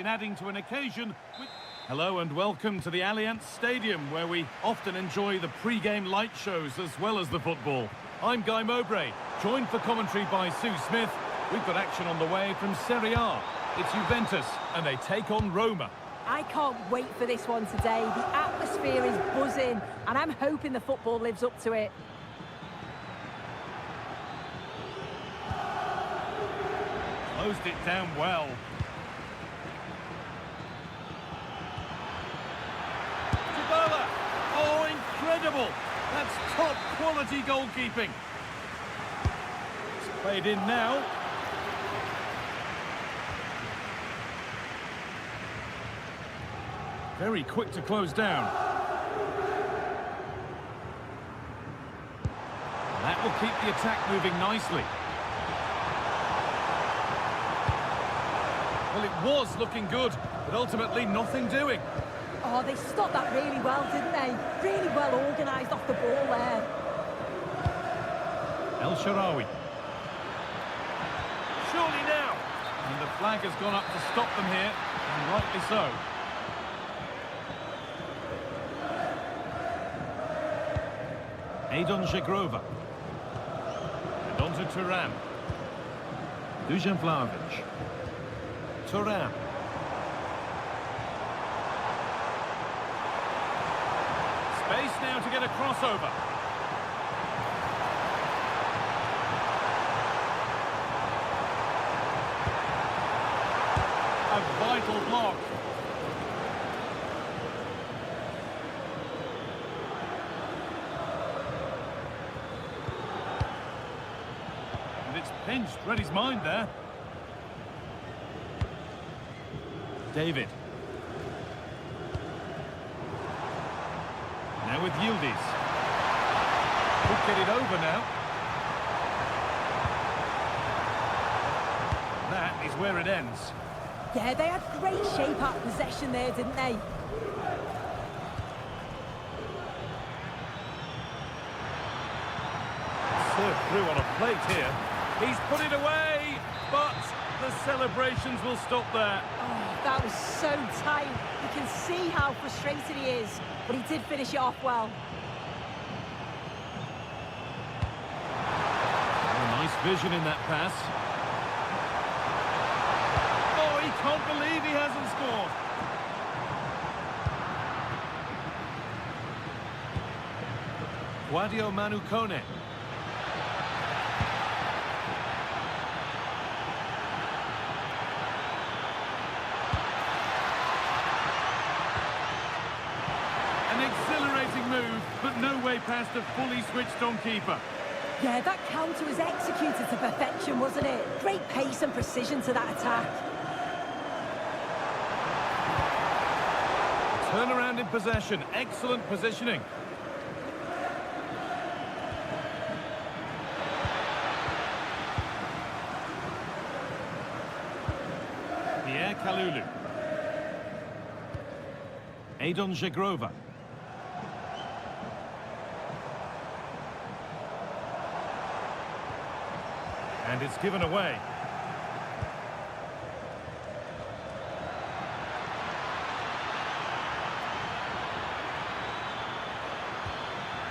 been adding to an occasion with... Hello and welcome to the Allianz Stadium, where we often enjoy the pre-game light shows as well as the football. I'm Guy Mowbray, joined for commentary by Sue Smith. We've got action on the way from Serie A. It's Juventus, and they take on Roma. I can't wait for this one today. The atmosphere is buzzing, and I'm hoping the football lives up to it. Closed it down well. Dybala! Oh, incredible! That's top quality goalkeeping. It's played in now. Very quick to close down. That will keep the attack moving nicely. Well, it was looking good, but ultimately nothing doing. Oh, they stopped that really well, didn't they? Really well organised off the ball there. El Shaarawy. Surely now! And the flag has gone up to stop them here, and rightly so. Adon Żegrova. And on to Turan. Dusan Vlahovic. Turan. Space now to get a crossover. A vital block. And it's pinched, read his mind there. David. Now with Yildiz. Could get it over now. That is where it ends. Yeah, they had great shape out possession there, didn't they? Served through on a plate here. He's put it away, but the celebrations will stop there. Oh, that was so tight. You can see how frustrated he is, but he did finish it off well. Oh, nice vision in that pass. Oh, he can't believe he hasn't scored. Guadio Manu Kone. An exhilarating move, but no way past a fully switched-on keeper. Yeah, that counter was executed to perfection, wasn't it? Great pace and precision to that attack. Turnaround in possession, excellent positioning. Pierre Kalulu. Adon Żegrova. And it's given away.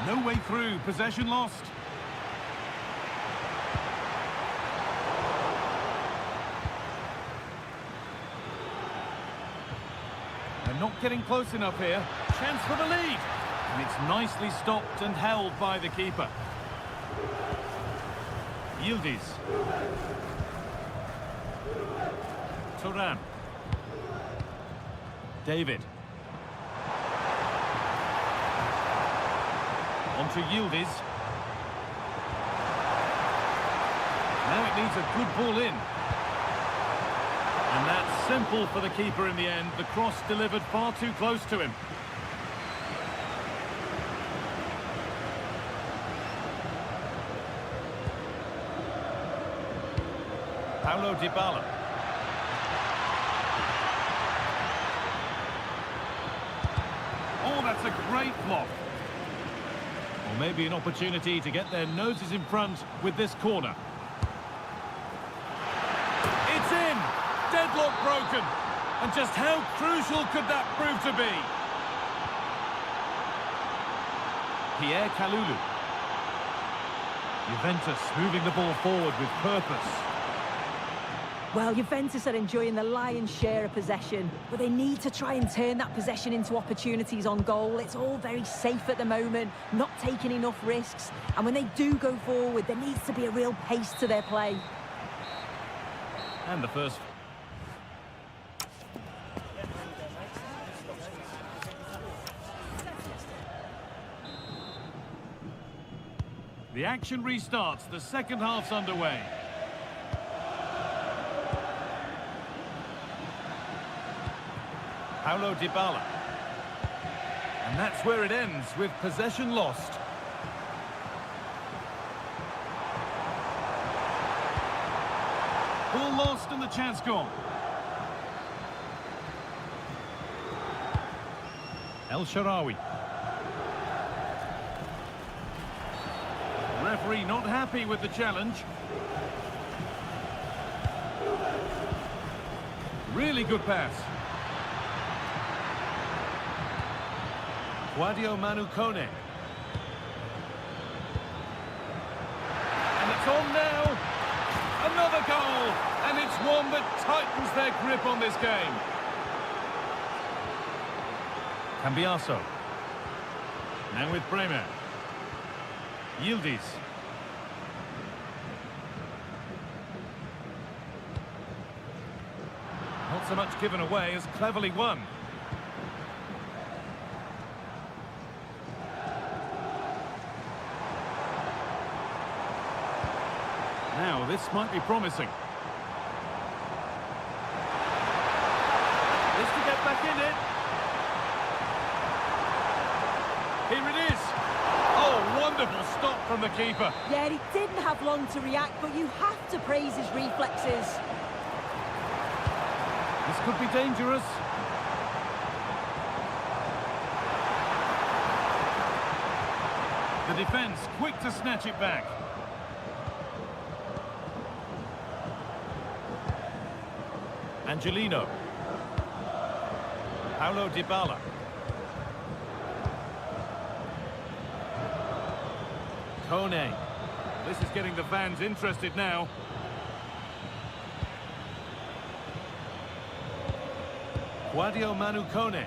No way through, possession lost. They're not getting close enough here. Chance for the lead. And it's nicely stopped and held by the keeper. Yildiz. Turan. David. On to Yildiz. Now it needs a good ball in. And that's simple for the keeper in the end. The cross delivered far too close to him. Paulo Dybala. Oh, that's a great block. Or maybe an opportunity to get their noses in front with this corner. It's in! Deadlock broken. And just how crucial could that prove to be? Pierre Kalulu. Juventus moving the ball forward with purpose. Well, Juventus are enjoying the lion's share of possession, but they need to try and turn that possession into opportunities on goal. It's all very safe at the moment, not taking enough risks. And when they do go forward, there needs to be a real pace to their play. And the first... The action restarts. The second half's underway. Paulo Dybala. And that's where it ends, with possession lost. Ball lost and the chance gone. El Shaarawy. Referee not happy with the challenge. Really good pass. Guadio Manu Kone. And it's on now. Another goal. And it's one that tightens their grip on this game. Cambiaso. Now with Bremer. Yildiz. Not so much given away as cleverly won. Now, this might be promising. This to get back in it. Here it is. Oh, wonderful stop from the keeper. Yeah, he didn't have long to react, but you have to praise his reflexes. This could be dangerous. The defence quick to snatch it back. Angelino. Paulo Dybala. Kone. This is getting the fans interested now. Guadio Manu Kone.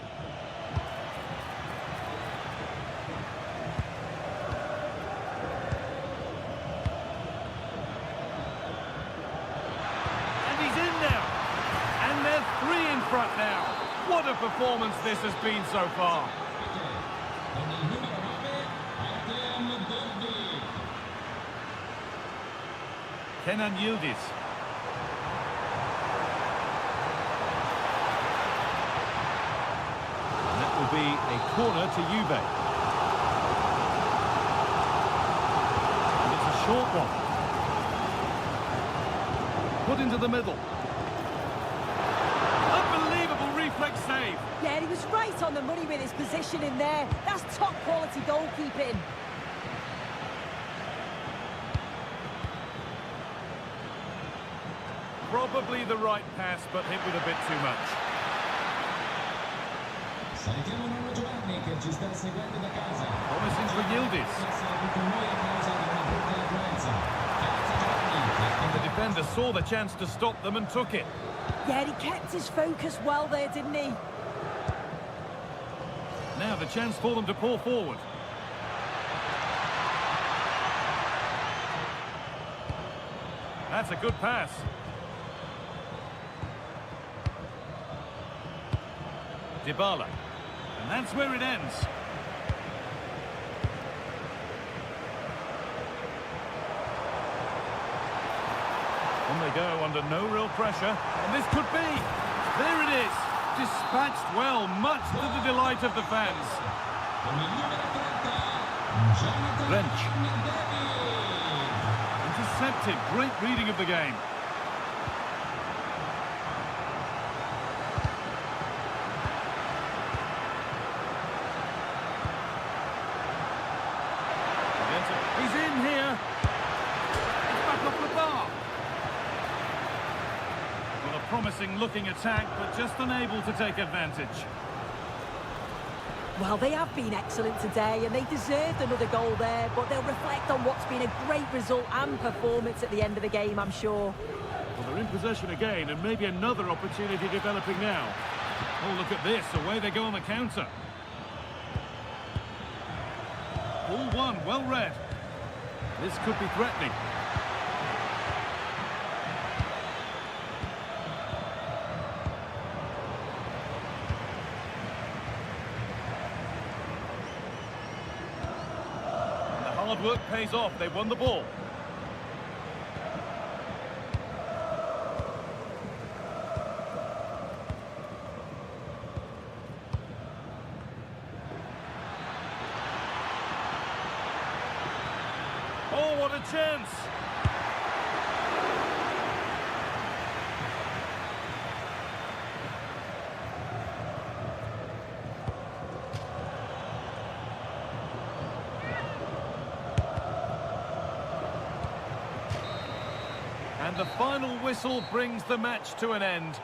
And he's in now. And they're three in front now. What a performance this has been so far. Kenan Yildiz. And that will be a corner to Juve. And it's a short one. Put into the middle. Unbelievable reflex save. Yeah, he was right on the money with his position in there. That's top quality goalkeeping. Probably the right pass, but hit with a bit too much. Promising for Yildiz. The defender saw the chance to stop them and took it. Yeah, he kept his focus well there, didn't he? Now the chance for them to pour forward. That's a good pass. Dybala. And that's where it ends. On they go under no real pressure. And this could be. There it is. Dispatched well, much to the delight of the fans. Wrench. Intercepted. Great reading of the game. He's in here. It's back off the bar. Well, a promising looking attack, but just unable to take advantage. Well, they have been excellent today, and they deserved another goal there, but they'll reflect on what's been a great result and performance at the end of the game, I'm sure. Well, they're in possession again, and maybe another opportunity developing now. Oh, look at this. Away they go on the counter. All one, well read. This could be threatening. Hard work pays off. They won the ball. Oh, what a chance! And the final whistle brings the match to an end.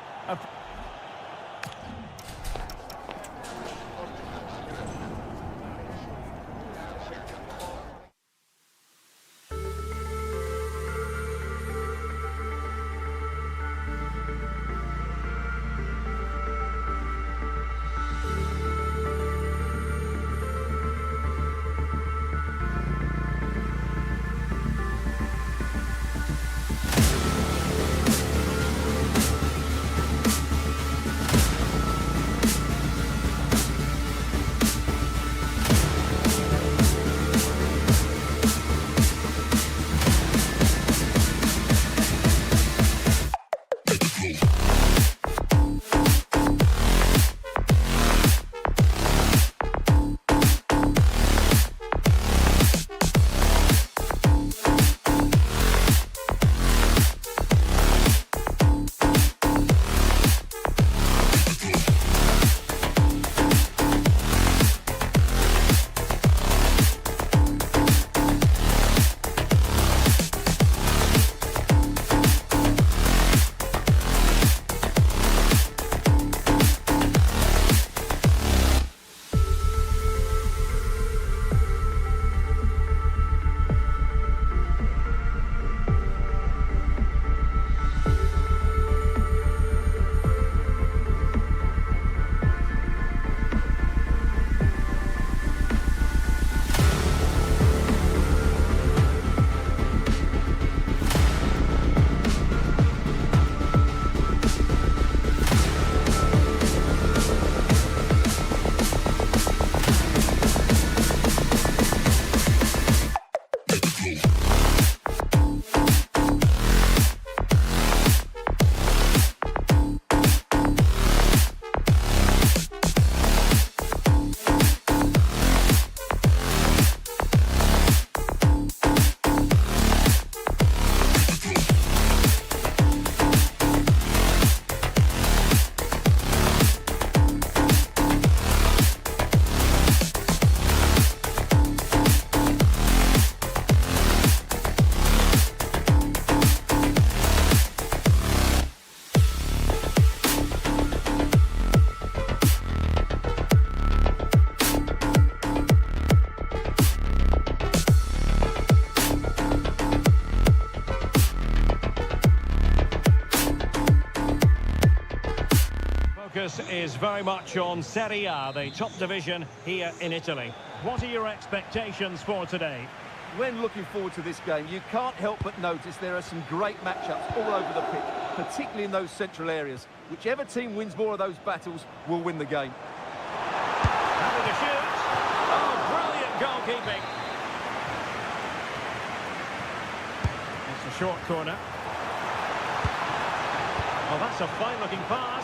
Focus is very much on Serie A, the top division here in Italy. What are your expectations for today? When looking forward to this game, you can't help but notice there are some great matchups all over the pitch, particularly in those central areas. Whichever team wins more of those battles will win the game. Having a shoot. Oh, brilliant goalkeeping. It's a short corner. Oh, that's a fine-looking pass.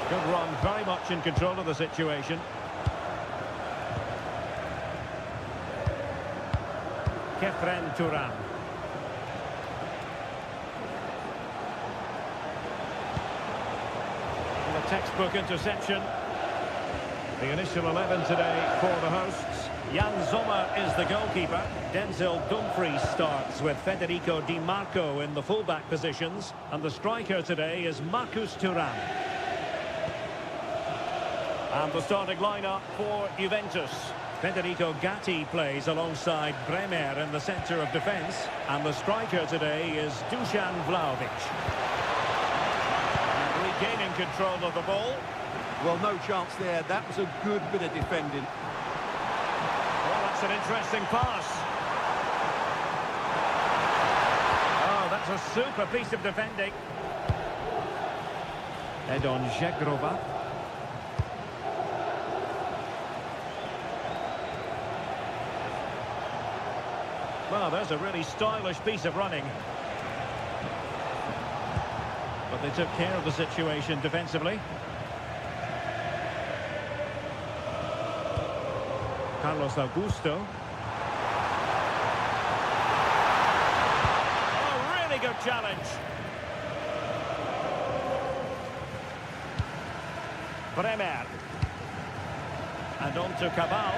Good run, very much in control of the situation. Kefren Turan. And a textbook interception. The initial 11 today for the hosts. Jan Sommer is the goalkeeper. Denzel Dumfries starts with Federico Di Marco in the fullback positions. And the striker today is Marcus Thuram. And the starting lineup for Juventus. Federico Gatti plays alongside Bremer in the centre of defence. And the striker today is Dusan Vlahovic. And regaining control of the ball. Well, no chance there. That was a good bit of defending. Well, that's an interesting pass. Oh, that's a super piece of defending. Edon Žegrova. Well, there's a really stylish piece of running. But they took care of the situation defensively. Carlos Augusto. Oh, really good challenge. Bremer. And on to Cabal.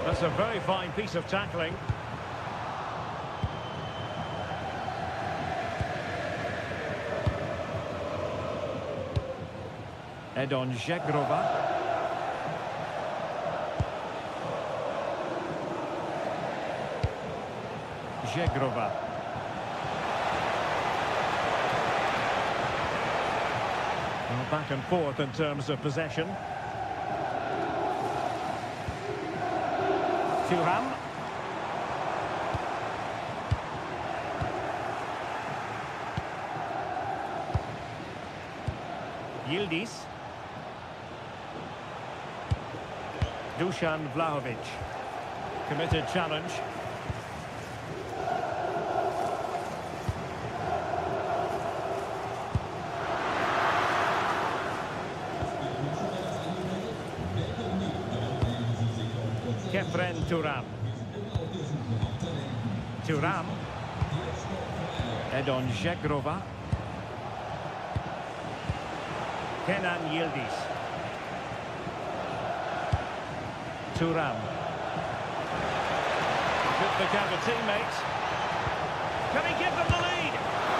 That's a very fine piece of tackling. Edon Žegrova. Žegrova. Well, back and forth in terms of possession. Thuram. Yildiz. Dusan Vlahovic. Committed challenge. Kefren Thuram. Thuram. Edon Žegrova. Kenan Yildiz. Thuram. Good look out of teammates. Can he give them the lead?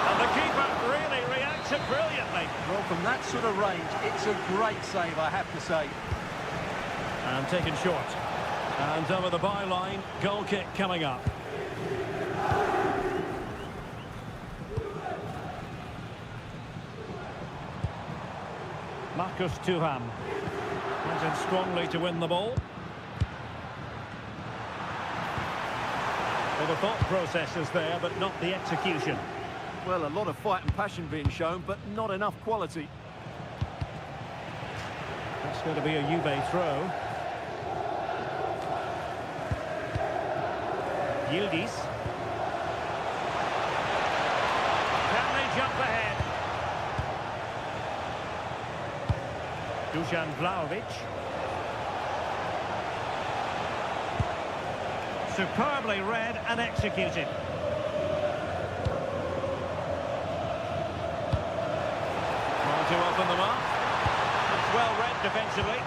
And the keeper really reacts it brilliantly. Well, from that sort of range, it's a great save, I have to say. And taken short. And over the byline, goal kick coming up. Marcus Thuram went in strongly to win the ball. Well, the thought process is there, but not the execution. Well, a lot of fight and passion being shown, but not enough quality. That's going to be a Juve throw. Yildiz. Can they jump ahead? Dusan Vlahovic. Superbly read and executed. Trying to open them up. It's well read defensively.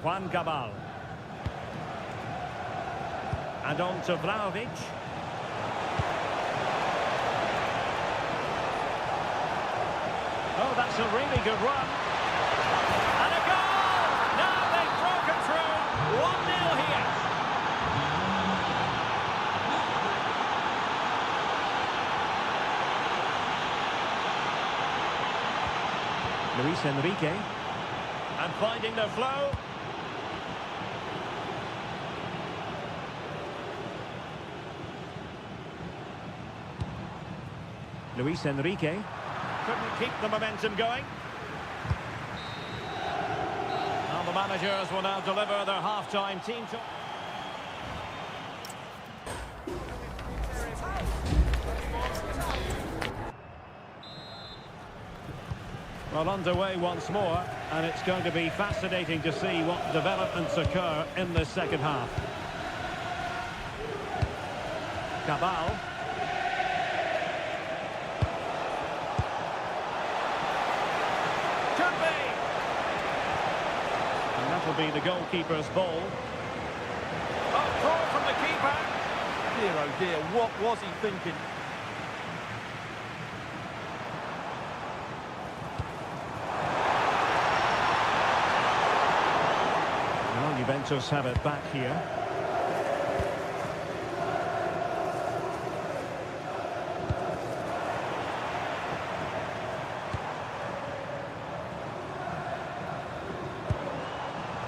Juan Cabal. And on to Vlahovic. Oh, that's a really good run. And a goal! Now they've broken through. 1-0 here. Luis Enrique. And finding the flow. Luis Enrique couldn't keep the momentum going. Now the managers will now deliver their half-time team talk. Well, underway once more, and it's going to be fascinating to see what developments occur in this second half. Cabal. Could be the goalkeeper's ball. Up throw from the keeper. Dear, oh dear, what was he thinking? Well, Juventus have it back here.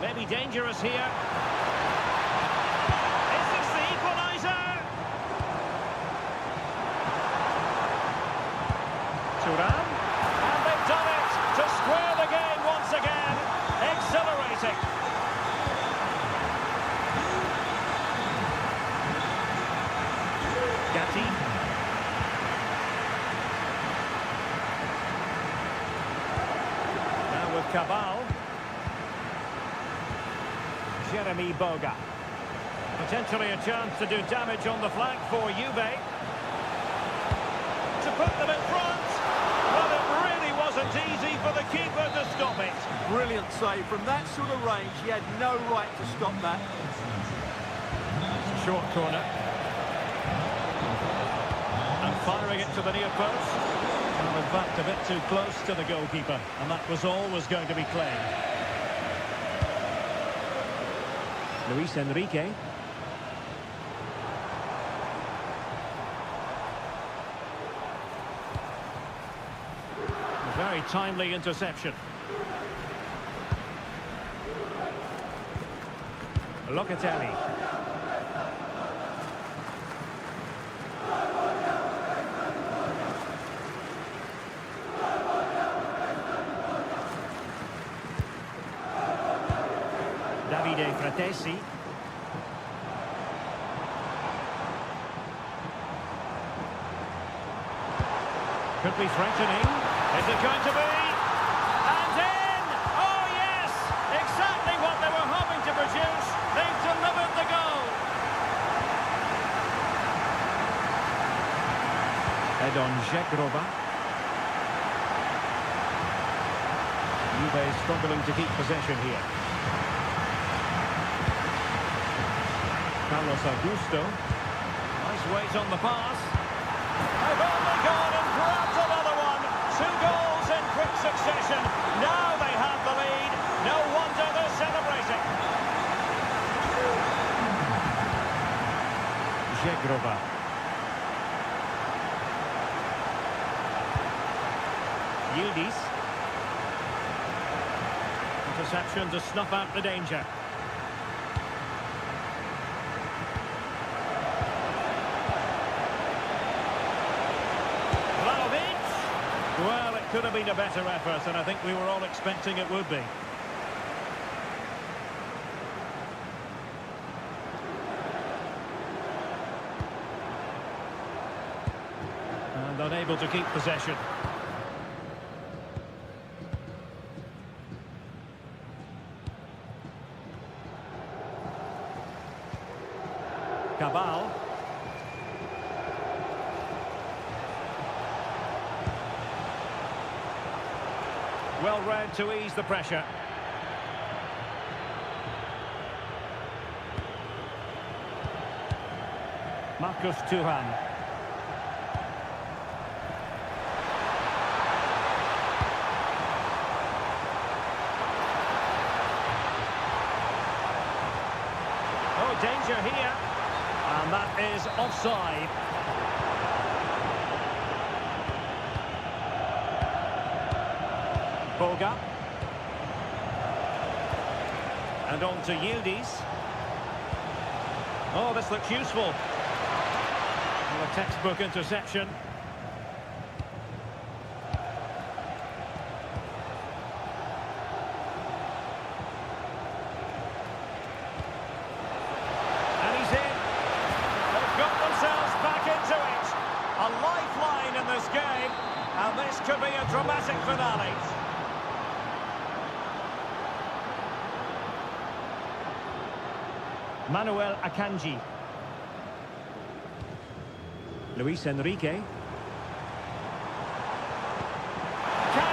Maybe dangerous here. Is this the equaliser? Thuram. And they've done it to square the game once again. Exhilarating. Gatti. Now with Cabal. Jeremy Boga. Potentially a chance to do damage on the flank for Juve. To put them in front. Well, it really wasn't easy for the keeper to stop it. Brilliant save. From that sort of range, he had no right to stop that. Short corner. And firing it to the near post. Well, in fact, a bit too close to the goalkeeper. And that was always going to be claimed. Luis Enrique. A very timely interception. Locatelli. Davide Fratesi. Could be threatening. Is it going to be? And in! Oh yes! Exactly what they were hoping to produce. They've delivered the goal. Edon Žegrova. Juve struggling to keep possession here. Carlos Augusto. Nice weight on the pass. They've only gone and grabbed another one. 2 goals in quick succession. Now they have the lead. No wonder they're celebrating. Žegrova. Yildiz. Interception to snuff out the danger. Well, it could have been a better effort, and I think we were all expecting it would be. And unable to keep possession. Cabal. Well read to ease the pressure. Marcus Thuram. Oh, danger here. And that is offside. Boga. And on to Yildiz. Oh, this looks useful. Well, a textbook interception. And he's in. They've got themselves back into it. A lifeline in this game. And this could be a dramatic finale. Manuel Akanji. Luis Enrique. Can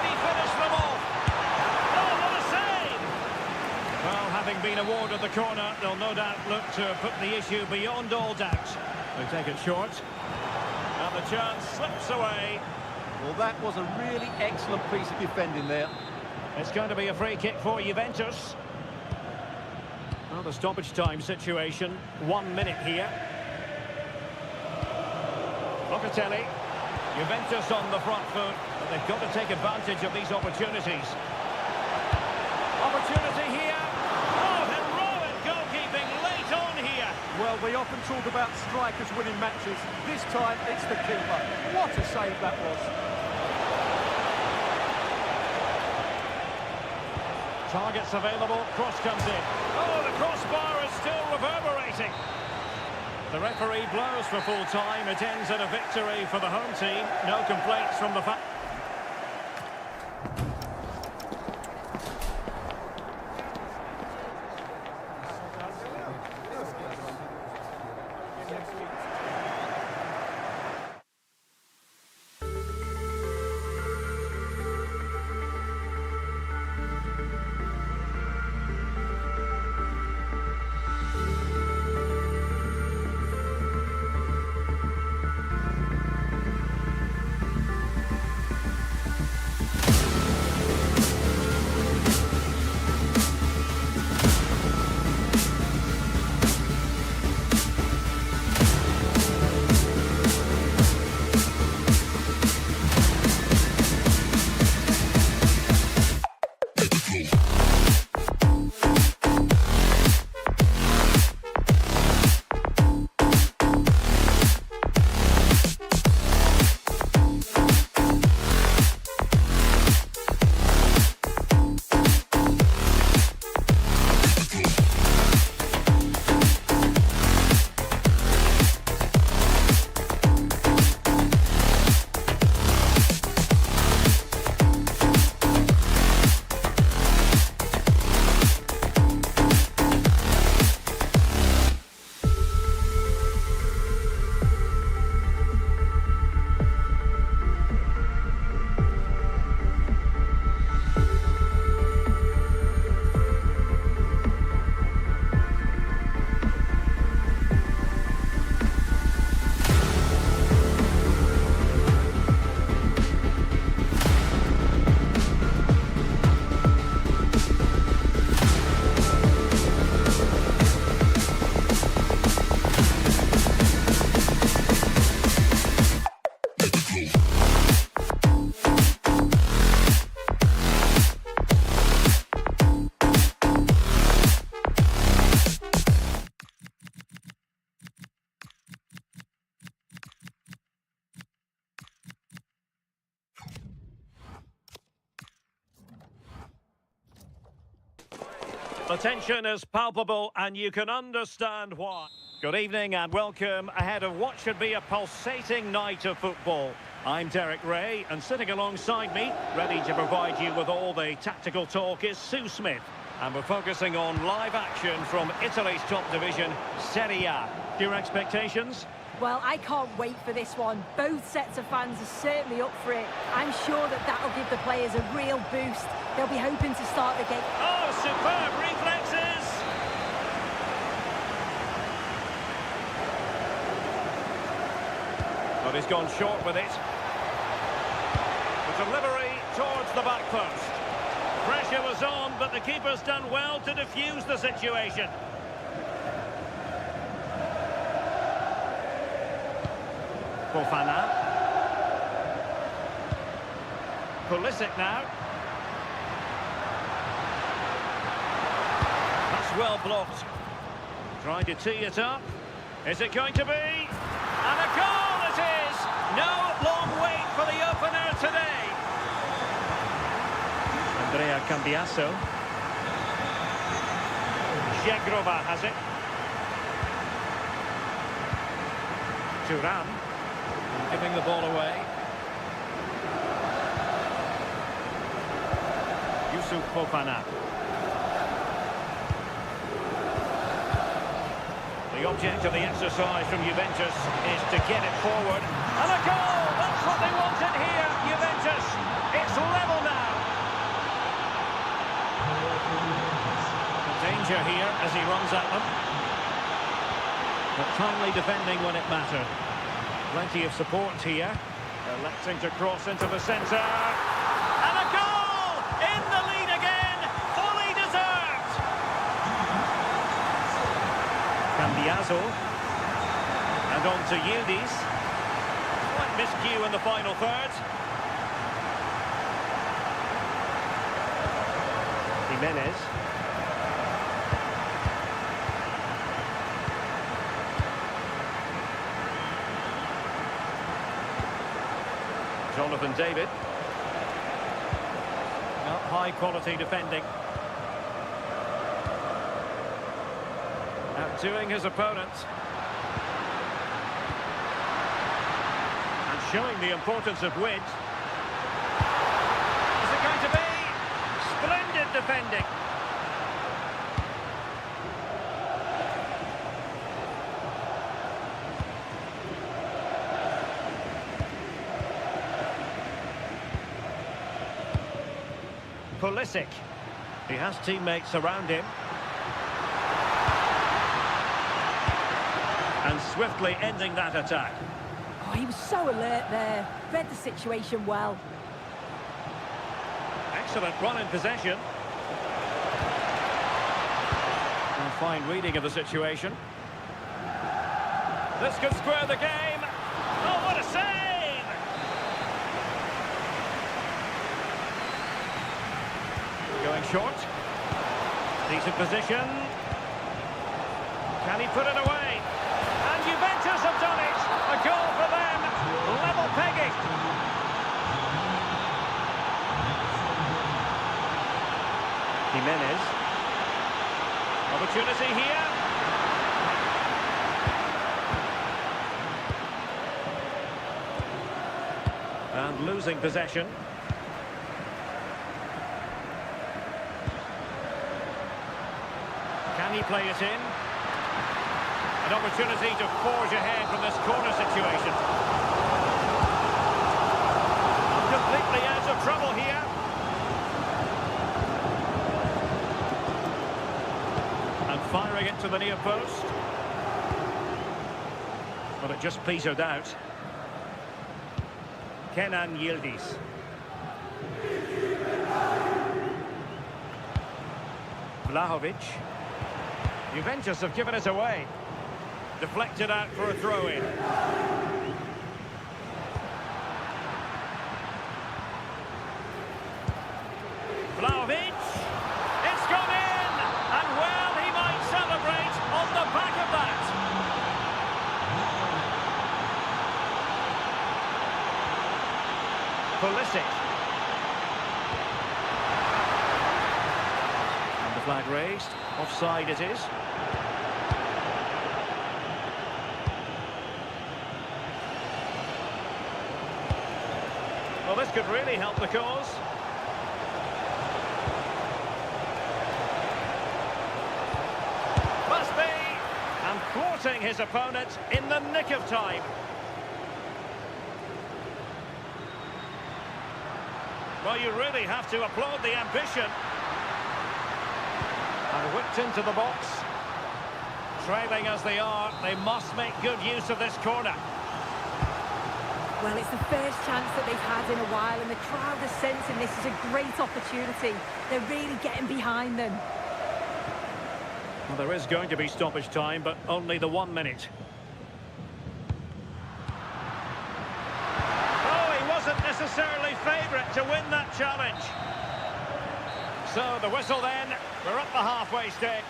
he finish them off? Oh, what a save! Well, having awarded the corner. They'll no doubt look to put the issue beyond all doubt. They take it short. And the chance slips away. Well, that was a really excellent piece of defending there. It's going to be a free kick for Juventus. Well, the stoppage time situation. 1 minute here. Locatelli. Juventus on the front foot, but they've got to take advantage of these opportunities. Opportunity here. Oh, heroic goalkeeping late on here. Well, we often talk about strikers winning matches. This time, it's the keeper. What a save that was. Targets available, cross comes in. Oh, the crossbar is still reverberating. The referee blows for full time. It ends in a victory for the home team. No complaints from the fans. The tension is palpable and you can understand why. Good evening and welcome ahead of what should be a pulsating night of football. I'm Derek Ray and sitting alongside me, ready to provide you with all the tactical talk, is Sue Smith. And we're focusing on live action from Italy's top division, Serie A. Your expectations? Well, I can't wait for this one. Both sets of fans are certainly up for it. I'm sure that that'll give the players a real boost. They'll be hoping to start the game. Oh, superb reflexes! But he's gone short with it. The delivery towards the back post. Pressure was on, but the keeper's done well to defuse the situation. Fofana. Pulisic now. That's well blocked. Trying to tee it up. Is it going to be? And a goal it is! No long wait for the opener today. Andrea Cambiasso. Jagrova has it. Turan. Giving the ball away. Yusuf Fofana. The object of the exercise from Juventus is to get it forward. And a goal! That's what they wanted here, Juventus. It's level now. Danger here as he runs at them. But timely defending when it mattered. Plenty of support here. Electing to cross into the centre. And a goal! In the lead again! Fully deserved! Cambiaso. And on to Yildiz. Slight miscue in the final third. Jimenez. Jonathan David. Well, high quality defending. Outdoing his opponent. And showing the importance of width. Is it going to be? Splendid defending. Pulisic. He has teammates around him. And swiftly ending that attack. Oh, he was so alert there. Read the situation well. Excellent run in possession. And a fine reading of the situation. This could square the game. Oh, what a save! Going short. Decent position. Can he put it away? And Juventus have done it! A goal for them! Level pegging! Jimenez. Opportunity here. And losing possession. Can he play it in? An opportunity to forge ahead from this corner situation. Completely out of trouble here. And firing it to the near post. But it just petered out. Kenan Yildiz. Vlahovic. Juventus have given it away. Deflected out for a throw-in. Vlahovic. It's gone in! And well, he might celebrate on the back of that. Pulisic. And the flag raised. Offside it is. Well, this could really help the cause. Must be! And thwarting his opponent in the nick of time. Well, you really have to applaud the ambition. And whipped into the box. Trailing as they are, they must make good use of this corner. Well, it's the first chance that they've had in a while, and the crowd are sensing this is a great opportunity. They're really getting behind them. Well, there is going to be stoppage time, but only the 1 minute. Oh, he wasn't necessarily favourite to win that challenge. So the whistle then, we're up the halfway stick.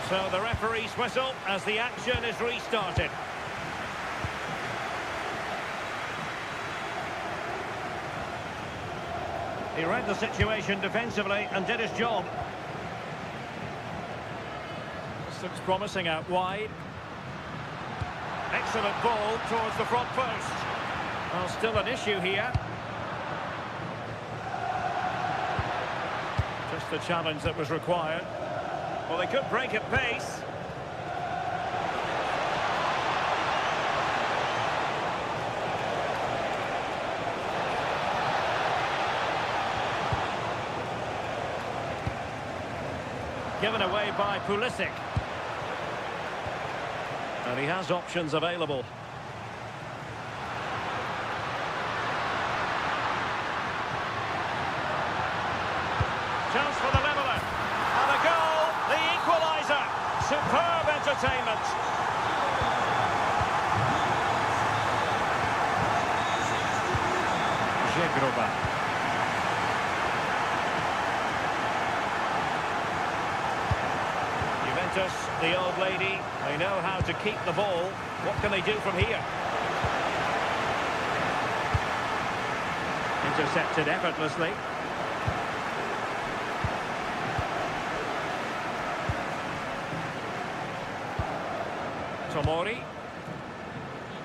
So the referee's whistle as the action is restarted. He read the situation defensively and did his job. This looks promising out wide. Excellent ball towards the front post. Well, still an issue here. Just the challenge that was required. Well, they could break at pace. Given away by Pulisic. And he has options available. Chance for the leveller. And a goal, the equaliser. Superb entertainment. Żegroba. Juventus, the old lady, they know how to keep the ball. What can they do from here? Intercepted effortlessly. Tomori.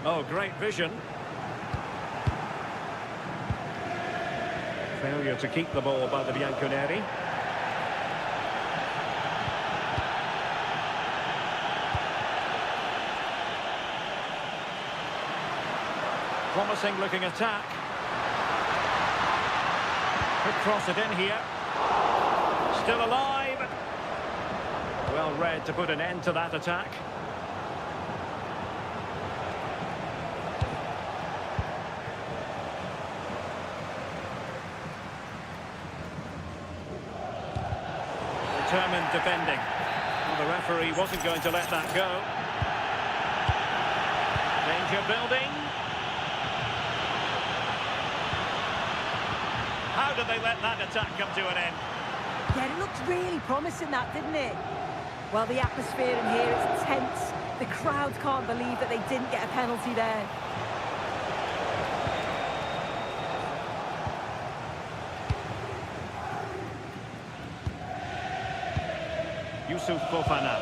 Oh, great vision. Failure to keep the ball by the Bianconeri. Promising looking attack. Could cross it in here. Still alive. Well read to put an end to that attack. Determined defending. Well, the referee wasn't going to let that go. Danger building. How did they let that attack come to an end? Yeah, it looked really promising, that, didn't it? Well, the atmosphere in here is tense. The crowd can't believe that they didn't get a penalty there. Yusuf Fofana.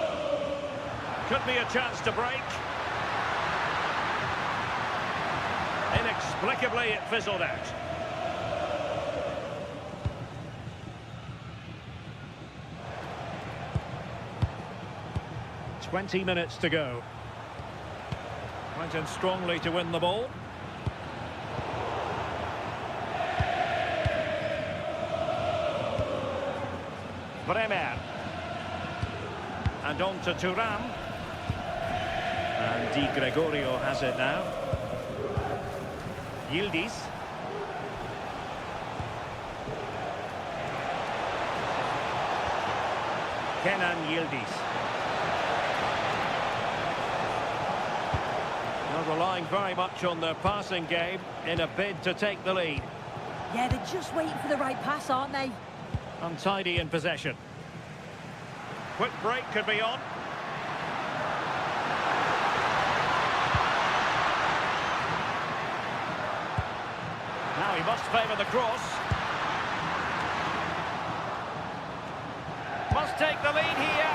Could be a chance to break. Inexplicably, it fizzled out. "20 minutes to go." Went in strongly to win the ball. Bremer. And on to Thuram. And Di Gregorio has it now. Yildiz. Kenan Yildiz. They're relying very much on their passing game in a bid to take the lead. Yeah, they're just waiting for the right pass, aren't they? Untidy in possession. Quick break could be on. Now he must favour the cross. Must take the lead here.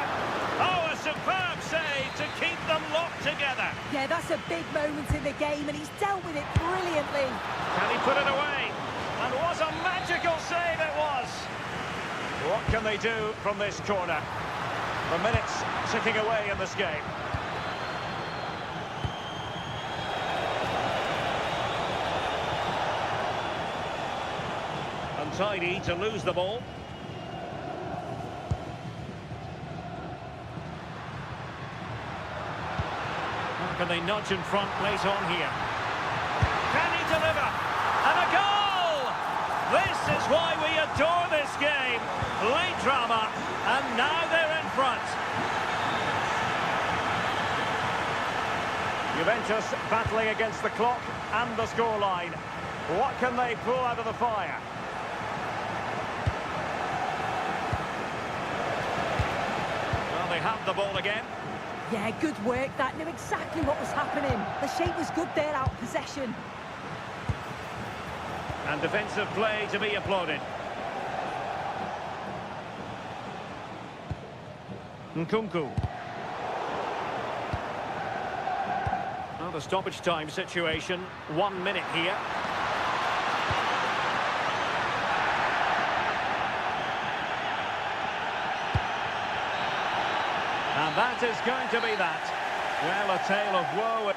Oh, a superb save to keep them locked together. Yeah, that's a big moment in the game, and he's dealt with it brilliantly. Can he put it away? And what a magical save it was. What can they do from this corner? The minutes ticking away in this game. Untidy to lose the ball. How can they nudge in front late on here? Can he deliver? And a goal! This is why we adore this game. Late drama, and now they're in front. Juventus battling against the clock and the scoreline. What can they pull out of the fire? Well, they have the ball again. Yeah, good work. That knew exactly what was happening. The shape was good there, out of possession. And defensive play to be applauded. Nkunku. Well, the stoppage time situation, 1 minute here. And that is going to be that. Well, a tale of woe.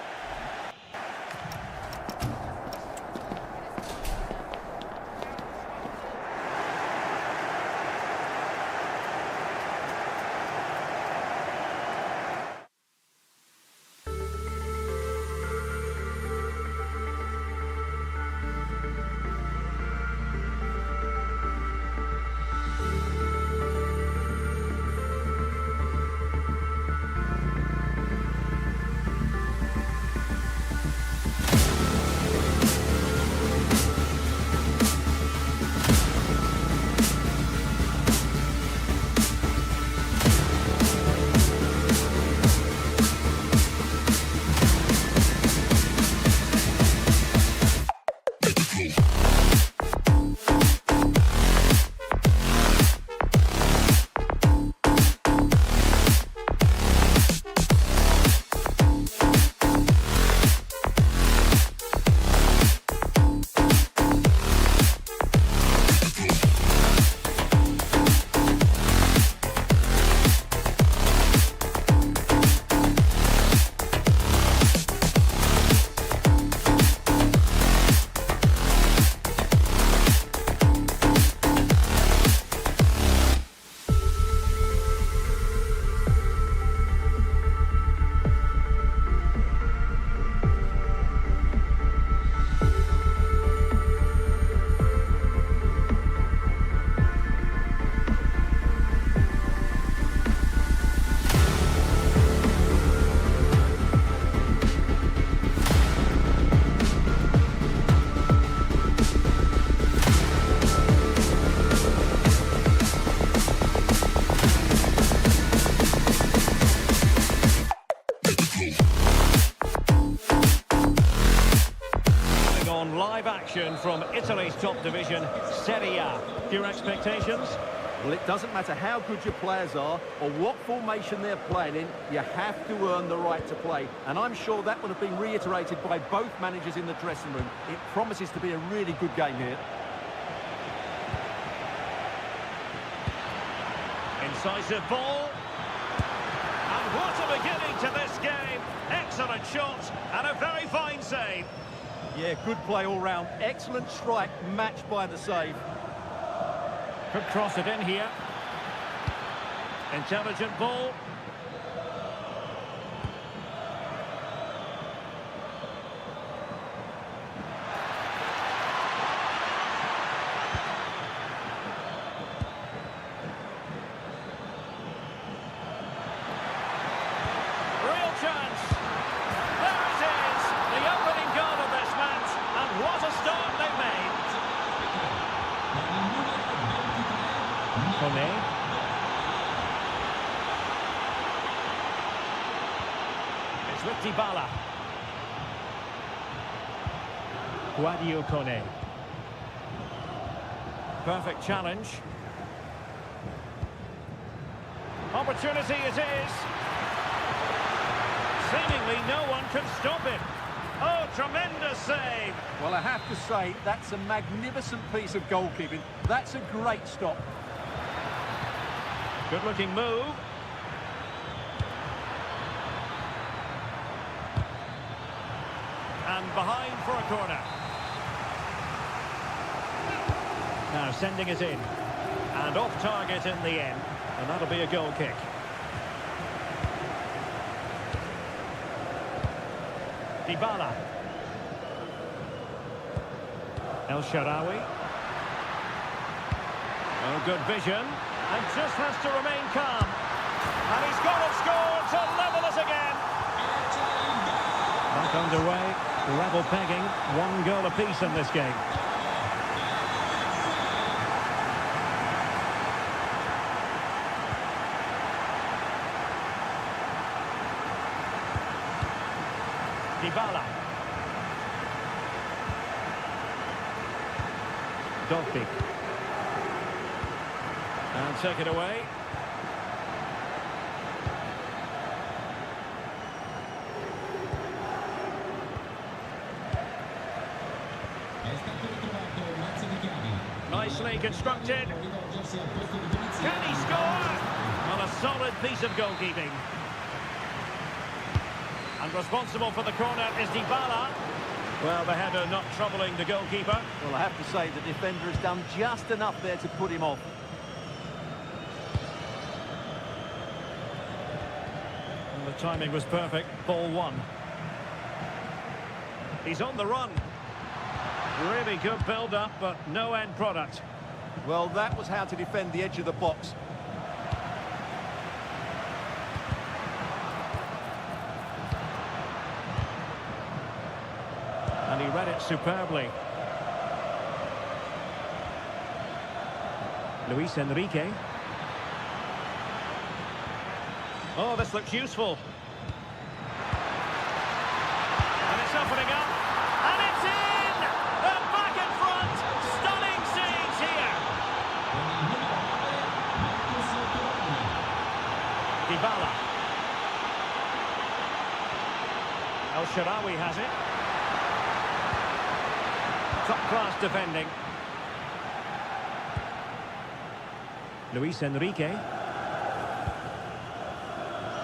formation from Italy's top division, Serie A. Your expectations? Well, it doesn't matter how good your players are or what formation they're playing in, you have to earn the right to play. And I'm sure that would have been reiterated by both managers in the dressing room. It promises to be a really good game here. Incisive ball. And what a beginning to this game. Excellent shot and a very fine save. Yeah, good play all round. Excellent strike, matched by the save. Could cross it in here. Intelligent ball. Real chance. There it is. The opening goal of this match. And what a start they've made. Kone. It's with Dybala. Guadio Kone. Perfect challenge. Opportunity it is. Seemingly no one can stop him. Oh, tremendous save. Well, I have to say, that's a magnificent piece of goalkeeping. That's a great stop. Good-looking move. And behind for a corner. Now sending it in. And off target in the end. And that'll be a goal kick. Dybala. El Shaarawy. Oh, good vision. And just has to remain calm. And he's got it scored to level it again. Back underway. Level pegging. 1 goal apiece in this game. Dybala. Dolphy. And take it away. Nicely constructed. Can he score? Well, a solid piece of goalkeeping. And responsible for the corner is Dybala. Well, the header not troubling the goalkeeper. Well, I have to say, the defender has done just enough there to put him off. And the timing was perfect. Ball 1. He's on the run. Really good build-up, but no end product. Well, that was how to defend the edge of the box. And he read it superbly. Luis Enrique. Oh, this looks useful. And it's opening up. And it's in! They're back in front! Stunning scenes here! Dybala. El Shaarawy has it. Top-class defending. Luis Enrique.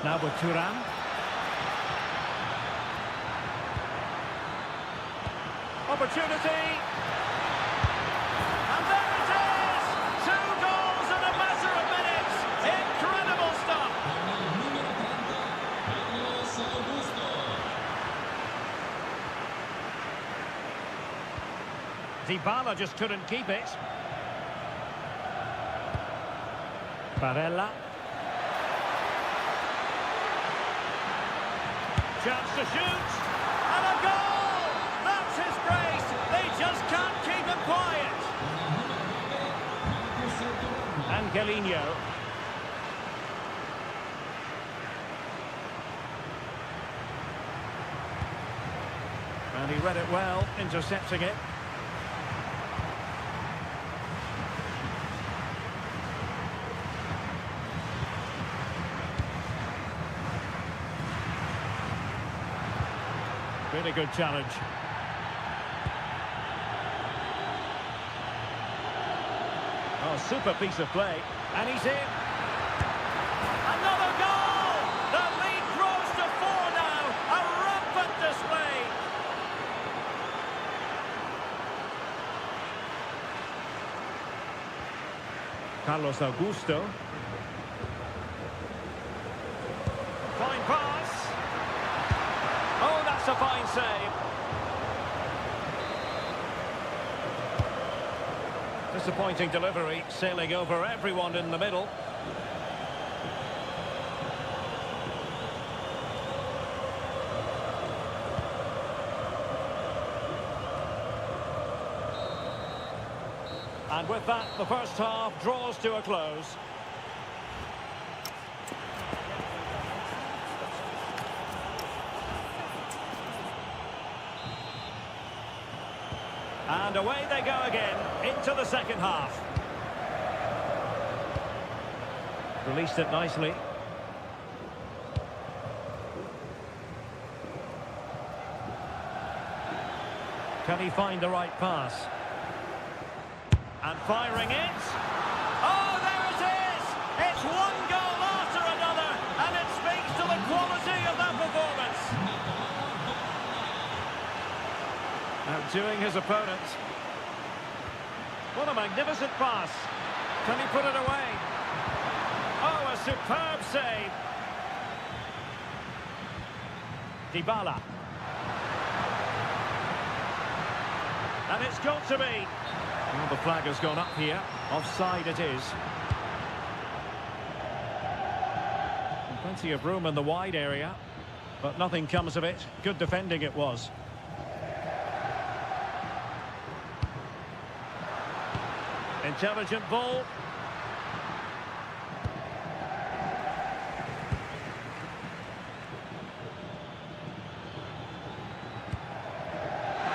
Now with Thuram. Opportunity. And there it is! 2 goals in a matter of minutes. Incredible stuff. Dybala just couldn't keep it. Barella. Chance to shoot. And a goal! That's his brace. They just can't keep him quiet. Angelino. And he read it well, intercepting it. Really good challenge. Oh, super piece of play. And he's in. Another goal! The lead grows to 4 now. A rampant display. Carlos Augusto. Fine pass. Oh, that's a fine save. Disappointing delivery, sailing over everyone in the middle. And with that, the first half draws to a close. And away they go again, into the second half. Released it nicely. Can he find the right pass? And firing it. Oh, there it is! It's one goal after another, and it speaks to the quality of that performance. Outdoing his opponent. What a magnificent pass. Can he put it away? Oh, a superb save. Dybala. And it's got to be. Well, the flag has gone up here. Offside it is. And plenty of room in the wide area, but nothing comes of it. Good defending it was. Intelligent ball.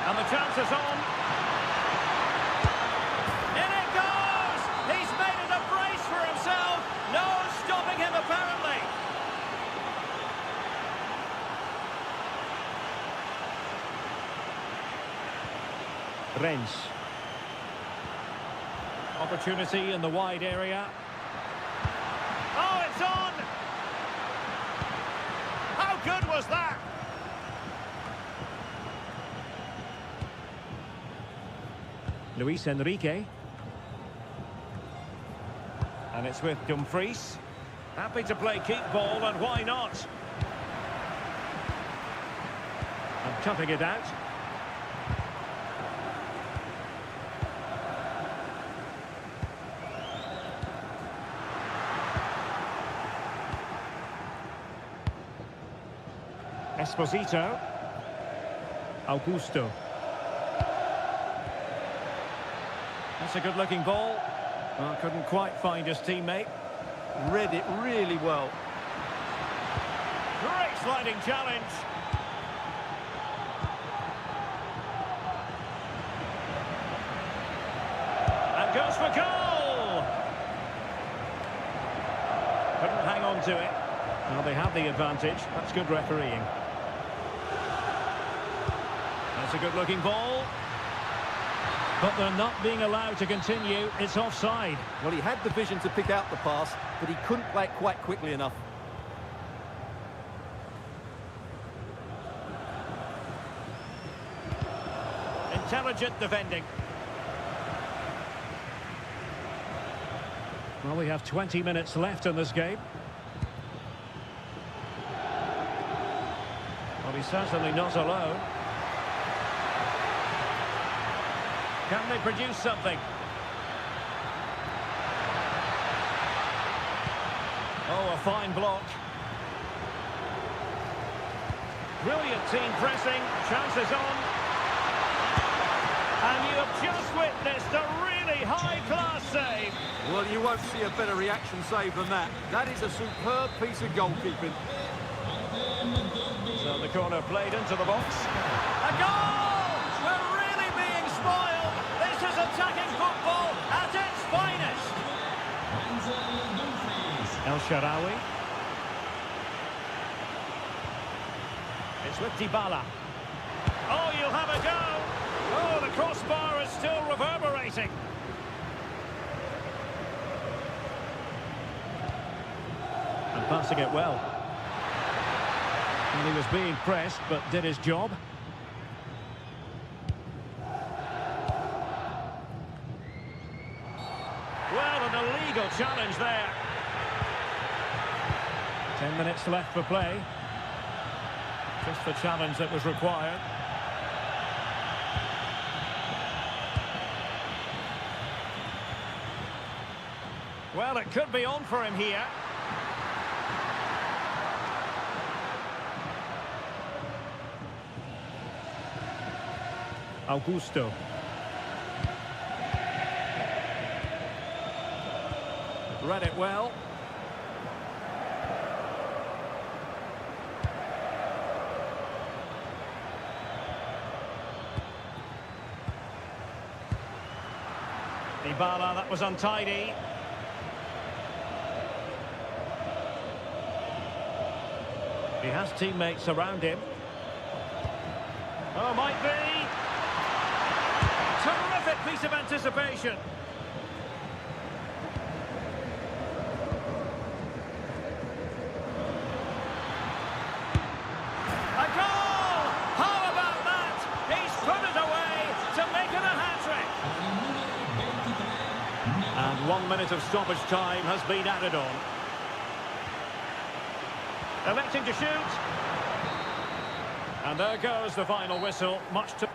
And the chance is on. In it goes! He's made it a brace for himself. No stopping him, apparently. Rennes. Opportunity in the wide area. Oh, it's on! How good was that? Luis Enrique. And it's with Dumfries. Happy to play keep ball, and why not? And cutting it out. Esposito. Augusto. That's a good-looking ball. Well, couldn't quite find his teammate. Read it really well. Great sliding challenge. And goes for goal. Couldn't hang on to it. Well, they have the advantage. That's good refereeing. That's a good-looking ball. But they're not being allowed to continue. It's offside. Well, he had the vision to pick out the pass, but he couldn't play it quite quickly enough. Intelligent defending. Well, we have 20 minutes left in this game. Well, he's certainly not alone. Can they produce something? Oh, a fine block. Brilliant team pressing. Chances on. And you have just witnessed a really high-class save. Well, you won't see a better reaction save than that. That is a superb piece of goalkeeping. So the corner played into the box. A goal! We're really being spoiled. This is attacking football at its finest. El Shaarawy. It's with Dybala. have a go. Oh, the crossbar is still reverberating. And passing it well. And he was being pressed, but did his job. Well, an illegal challenge there. 10 minutes left for play. Just the challenge that was required. Well, it could be on for him here. Augusto. Read it well. Dybala, that was untidy. He has teammates around him. Oh, might be. Terrific piece of anticipation. A goal! How about that? He's put it away to make it a hat-trick. And 1 minute of stoppage time has been added on. Electing to shoot. And there goes the final whistle. Much to...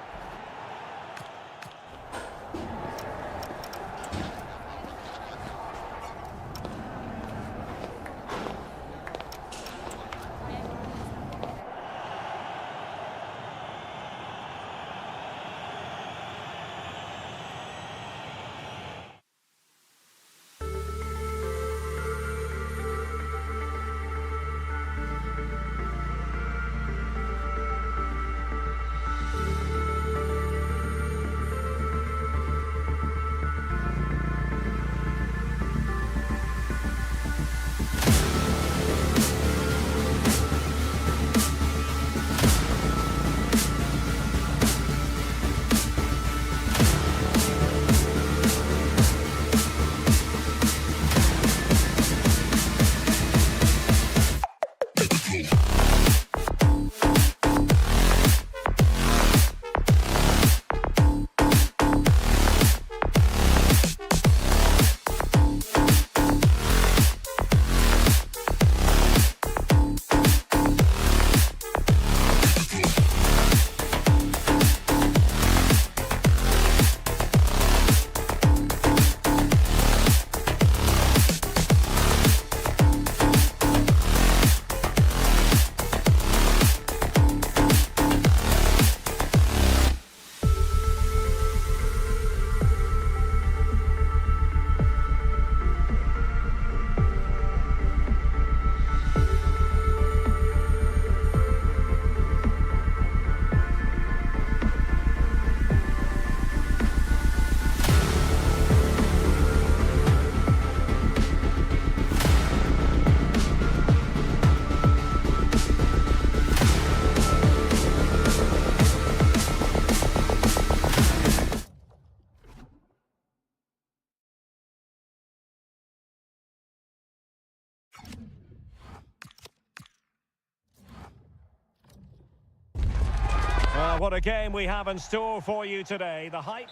Well, what a game we have in store for you today. The hype...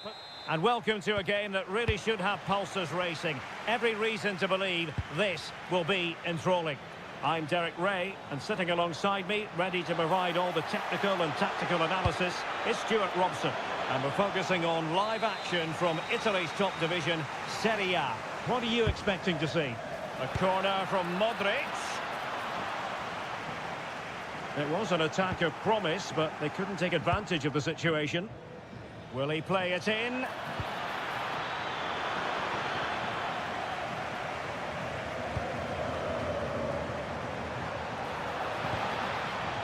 And welcome to a game that really should have pulses racing. Every reason to believe this will be enthralling. I'm Derek Ray, and sitting alongside me, ready to provide all the technical and tactical analysis, is Stuart Robson. And we're focusing on live action from Italy's top division, Serie A. What are you expecting to see? A corner from Modric. It was an attack of promise, but they couldn't take advantage of the situation. Will he play it in?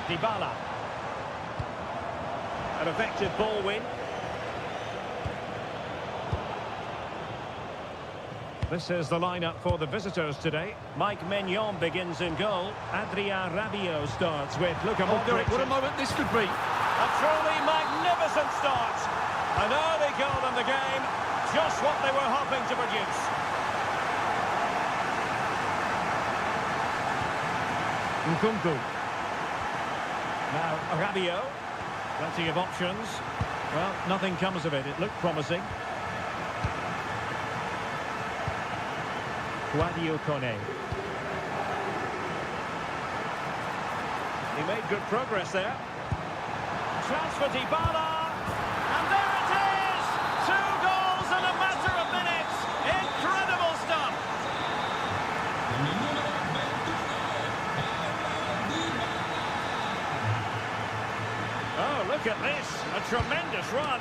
Dybala. An effective ball win. This is the lineup for the visitors today. Mike Maignan begins in goal. Adrien Rabiot starts with Luka Modric. What a moment this could be. A truly magnificent start. An early goal in the game, just what they were hoping to produce. Nkunku. Now, Rabiot. Plenty of options. Well, nothing comes of it. It looked promising. Guadio Kone. He made good progress there. Chance for Dybala. And there it is! 2 goals in a matter of minutes. Incredible stuff. Oh, look at this. A tremendous run.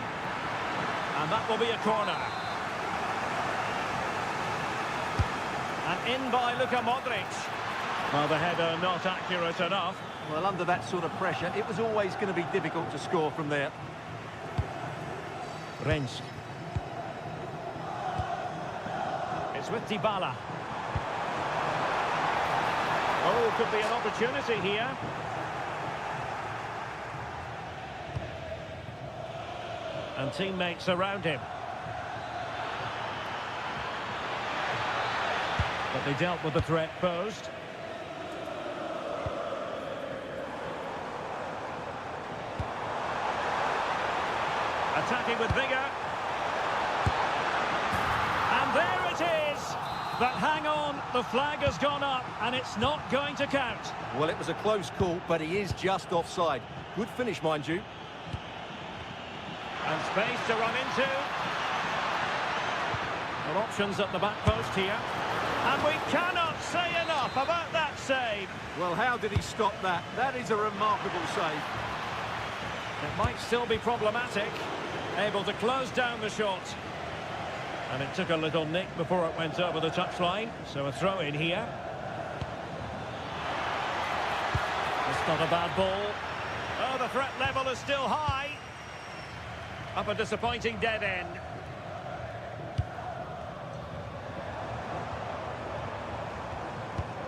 And that will be a corner. And in by Luka Modric. Well, the header not accurate enough. Well, under that sort of pressure, it was always going to be difficult to score from there. Rensk. It's with Dybala. Oh, could be an opportunity here. And teammates around him. But they dealt with the threat posed. Attacking with vigour. And there it is! But hang on, the flag has gone up and it's not going to count. Well, it was a close call, but he is just offside. Good finish, mind you. And space to run into. Well, options at the back post here. And we cannot say enough about that save. Well, how did he stop that? That is a remarkable save. It might still be problematic. Able to close down the shot. And it took a little nick before it went over the touchline. So a throw in here. It's not a bad ball. Oh, the threat level is still high. Up a disappointing dead end.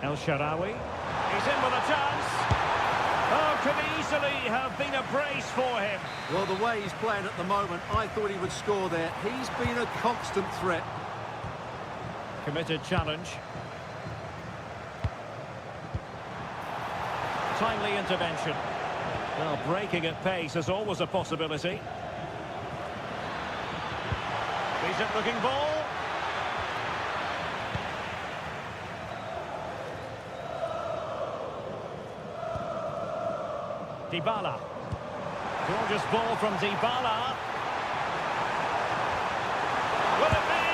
El Shaarawy. He's in with a chance. Oh, could easily have been a brace for him. Well, the way he's playing at the moment, I thought he would score there. He's been a constant threat. Committed challenge. Timely intervention. Well, breaking at pace is always a possibility. Decent looking ball. Dybala. Gorgeous ball from Dybala. Will it be?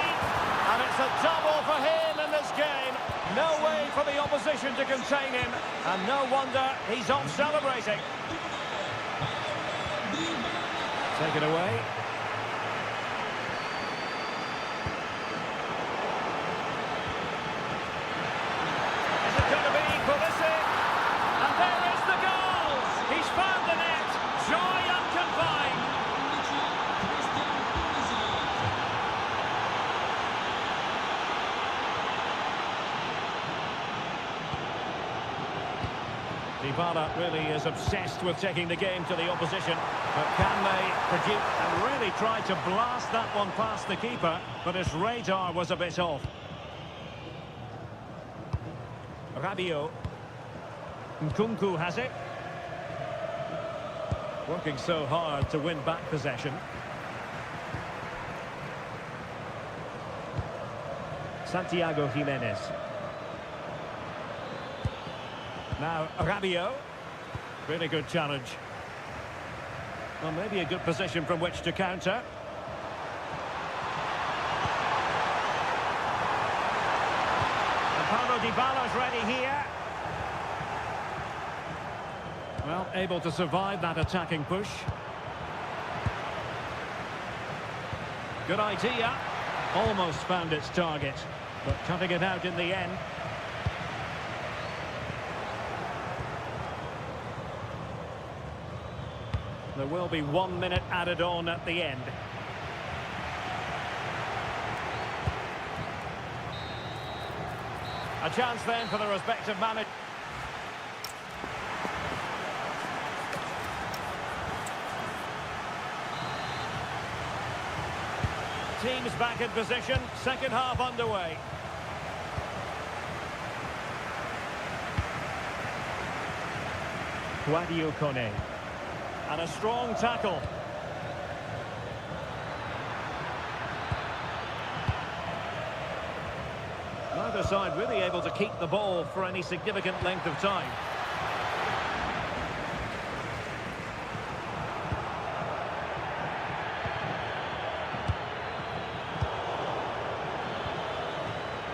And it's a double for him in this game. No way for the opposition to contain him. And no wonder he's off celebrating. Taken away. Is it going to be Pulisic? And there is the goal! He's found the net! Joy unconfined! Dybala really is obsessed with taking the game to the opposition. But can they produce? And really tried to blast that one past the keeper, but his radar was a bit off. Rabiot. Nkunku has it. Working so hard to win back possession. Santiago Jimenez. Now Rabiot. Really good challenge. Well, maybe a good position from which to counter. And Paulo Dybala's ready here. Well, able to survive that attacking push. Good idea. Almost found its target, but cutting it out in the end. There will be 1 minute added on at the end. A chance then for the respective manager. back in position. Second half underway. Guadio Kone. And a strong tackle. Neither side really able to keep the ball for any significant length of time.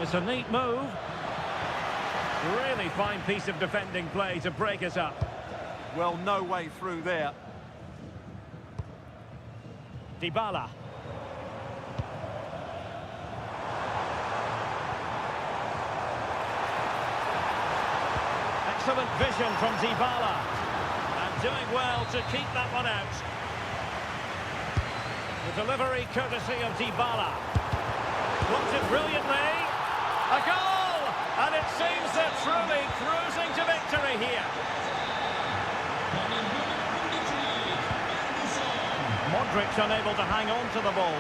It's a neat move. Really fine piece of defending play to break us up. Well, no way through there. Dybala. Excellent vision from Dybala. And doing well to keep that one out. The delivery courtesy of Dybala. Blocked it brilliantly. A goal! And it seems they're truly cruising to victory here. Modric unable to hang on to the ball.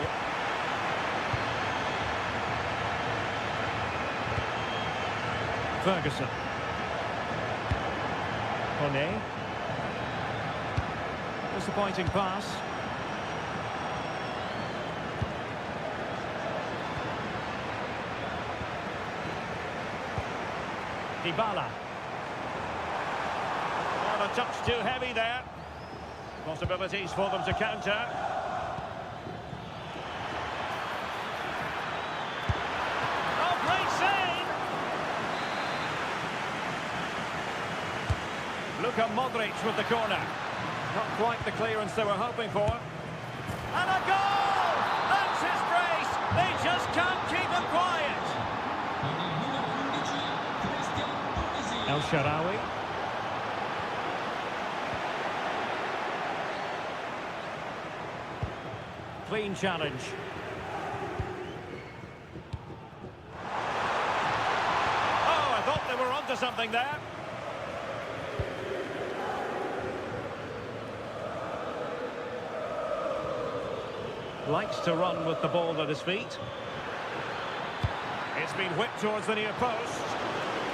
Ferguson. Kone. Disappointing pass. Dybala. Not a touch too heavy there. Possibilities for them to counter. Oh, great save! Luka Modric with the corner. Not quite the clearance they were hoping for. And a goal! That's his brace! They just can't keep him quiet. El Shaarawy. Clean challenge. Oh, I thought they were onto something there. Likes to run with the ball at his feet. It's been whipped towards the near post.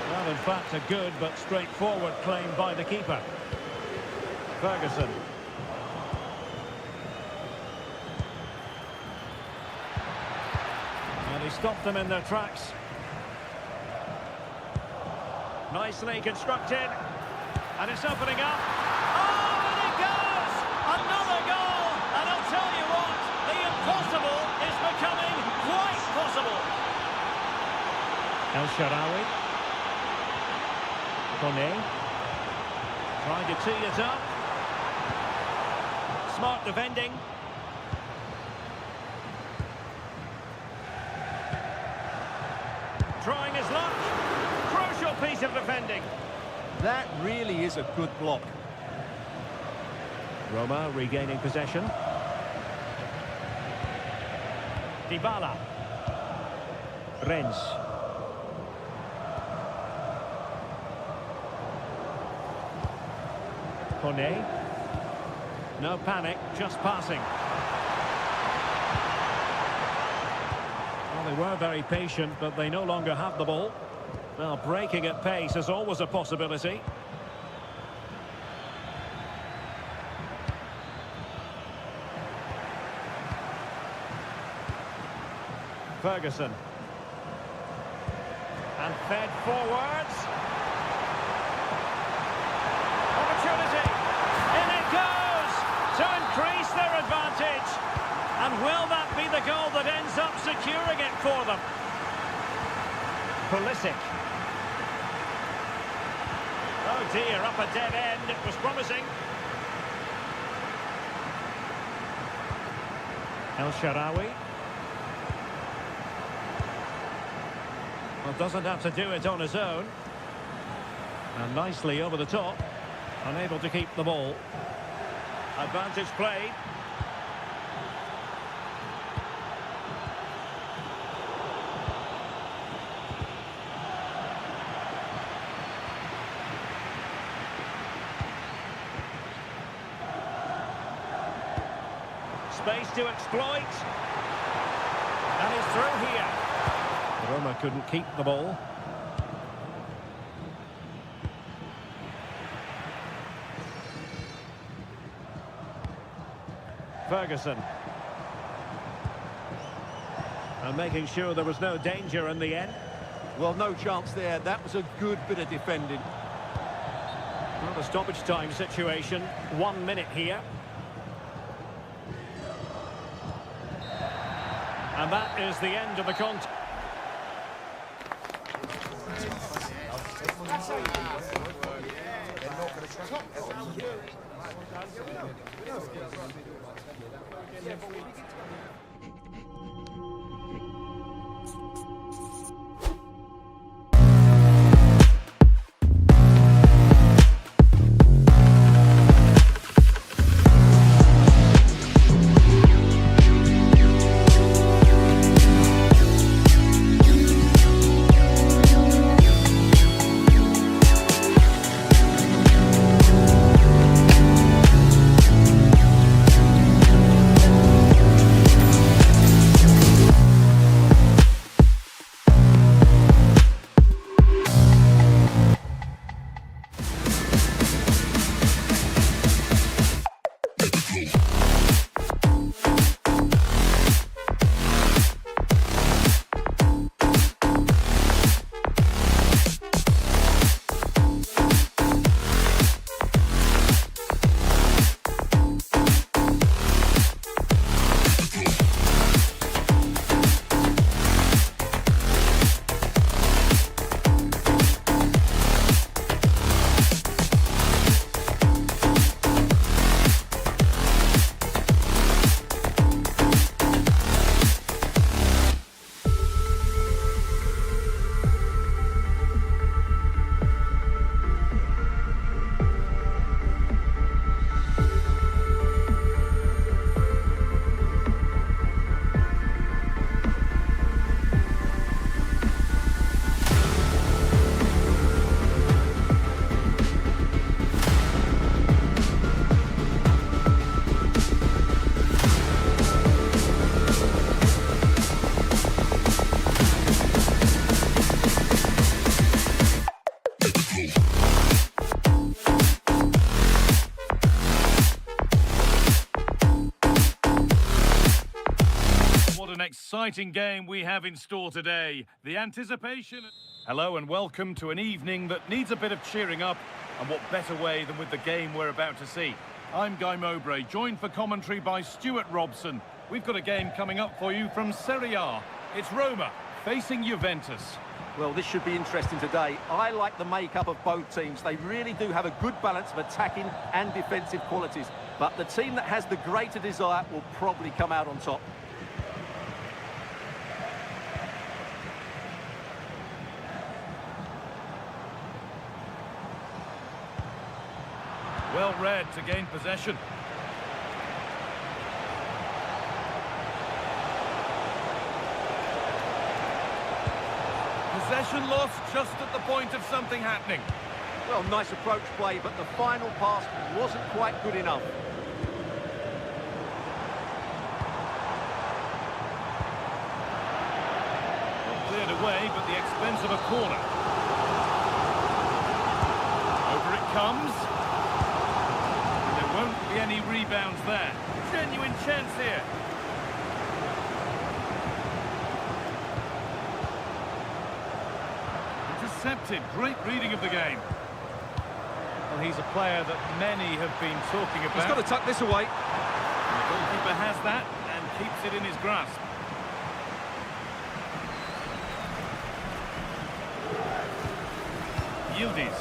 Well, in fact, a good but straightforward claim by the keeper. Ferguson. And he stopped them in their tracks. Nicely constructed. And it's opening up. Oh, and it goes! Another goal! And I'll tell you what, the impossible is becoming quite possible. El Shaarawy. Kone. Trying to tee it up. Smart defending. Trying his luck. Crucial piece of defending. That really is a good block. Roma regaining possession. Dybala. Rennes. Kone. No panic, just passing. Well, they were very patient, but they no longer have the ball. Well, breaking at pace is always a possibility. Ferguson. And fed forwards. Opportunity. In it goes to increase their advantage. And will that be the goal that ends up securing it for them? Pulisic. Oh dear, up a dead end. It was promising. El Shaarawy. Well, doesn't have to do it on his own. And nicely over the top. Unable to keep the ball. Advantage played. Space to exploit. is through here. Roma couldn't keep the ball. Ferguson. And making sure there was no danger in the end. Well, no chance there. That was a good bit of defending. Well, the stoppage time situation. 1 minute here. And that is the end of the contest. An exciting game we have in store today. The anticipation... Hello and welcome to an evening that needs a bit of cheering up, and what better way than with the game we're about to see. I'm Guy Mowbray, joined for commentary by Stuart Robson. We've got a game coming up for you from Serie A. It's Roma facing Juventus. Well, this should be interesting today. I like the makeup of both teams. They really do have a good balance of attacking and defensive qualities, but the team that has the greater desire will probably come out on top. Well read to gain possession. Possession lost just at the point of something happening. Well, nice approach play, but the final pass wasn't quite good enough. Cleared away, but the expense of a corner. Over it comes. Won't be any rebounds there. Genuine chance here. Intercepted. Great reading of the game. Well, he's a player that many have been talking about. He's got to tuck this away. The goalkeeper has that and keeps it in his grasp. Yildiz.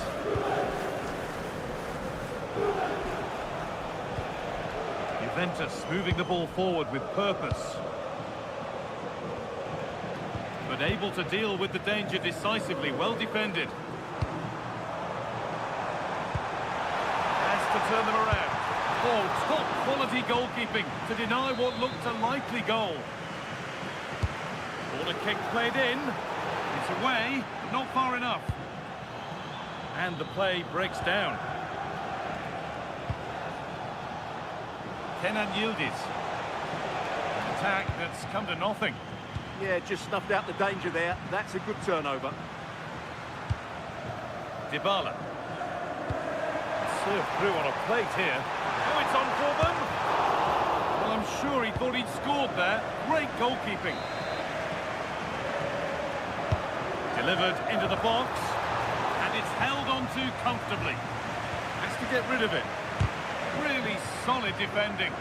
Juventus moving the ball forward with purpose. But able to deal with the danger decisively, well defended. Has to turn them around. Oh, top quality goalkeeping to deny what looked a likely goal. Corner kick played in. It's away, but not far enough. And the play breaks down. Kenan Yildiz. Attack that's come to nothing. Yeah, just snuffed out the danger there. That's a good turnover. Dybala. Served through on a plate here. Oh, it's on for them. Well, I'm sure he thought he'd scored there. Great goalkeeping. Delivered into the box. And it's held on to comfortably. Has to get rid of it. Really solid defending.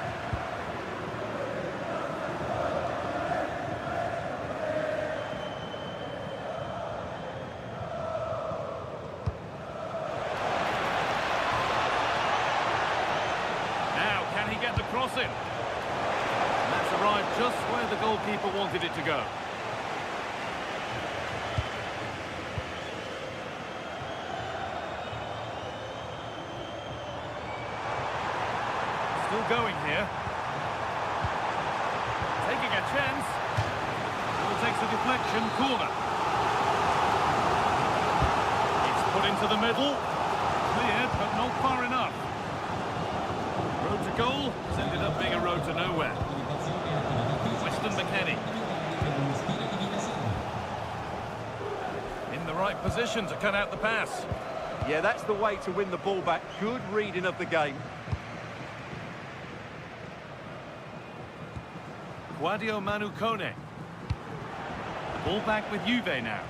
Crossing. And that's arrived just where the goalkeeper wanted it to go. Still going here. Taking a chance. Ball takes a deflection, corner. It's put into the middle. Cleared, but not far enough. Road to goal has ended up being a road to nowhere. Weston McKennie. In the right position to cut out the pass. Yeah, that's the way to win the ball back. Good reading of the game. Guadio Manu Kone. Ball back with Juve now.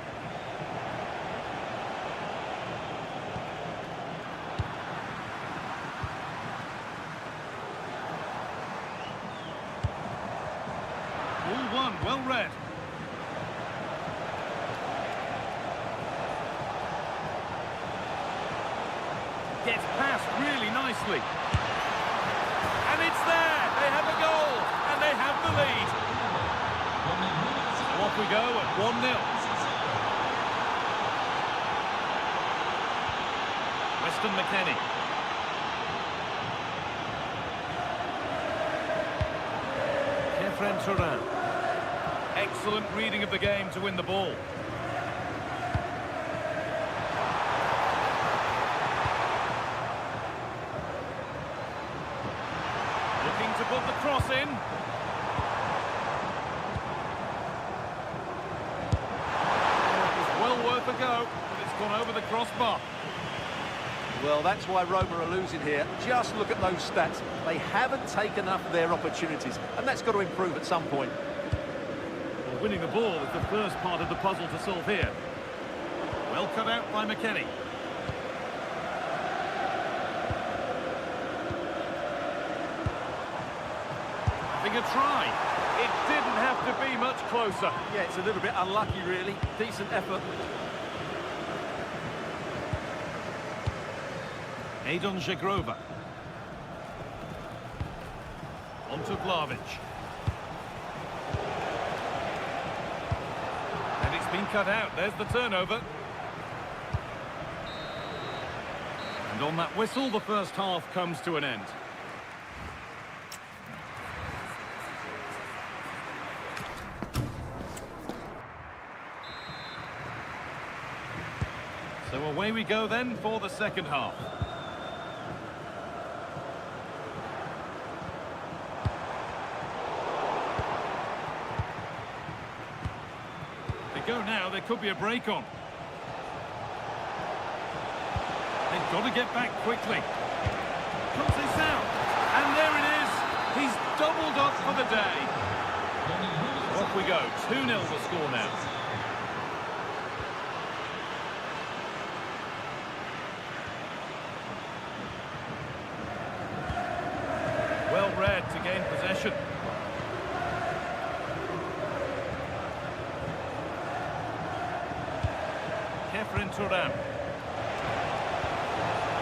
Ball one, well read. Gets past really nicely. And it's there! They have a goal! And they have the lead. So off we go at 1-0. Weston McKennie. Kefren Turan. Excellent reading of the game to win the ball. Looking to put the cross in. It was well worth a go, but it's gone over the crossbar. Well, that's why Roma are losing here. Just look at those stats. They haven't taken enough of their opportunities, and that's got to improve at some point. Well, winning the ball is the first part of the puzzle to solve here. Well cut out by McKennie. Having a try. It didn't have to be much closer. Yeah, it's a little bit unlucky, really. Decent effort. Adon Żegrova. On to Vlahovic. And it's been cut out. There's the turnover. And on that whistle, the first half comes to an end. So away we go then for the second half. Go now, there could be a break on. They've got to get back quickly. Comes this out, and there it is. He's doubled up for the day. Off we go, 2-0 the score now. Well read to gain possession. Kefren Turan.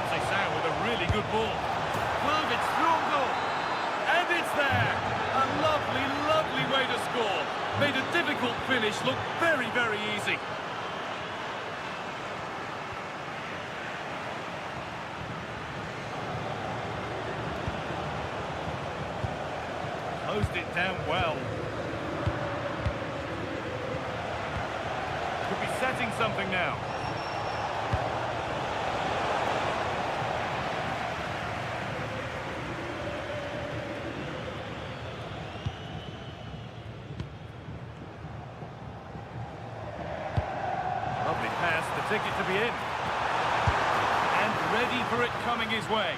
Sesao with a really good ball. Vlahovic through on goal. And it's there. A lovely, lovely way to score. Made a difficult finish look very, very easy. Closed it down well. Could be setting something now. ticket to be in. And ready for it coming his way.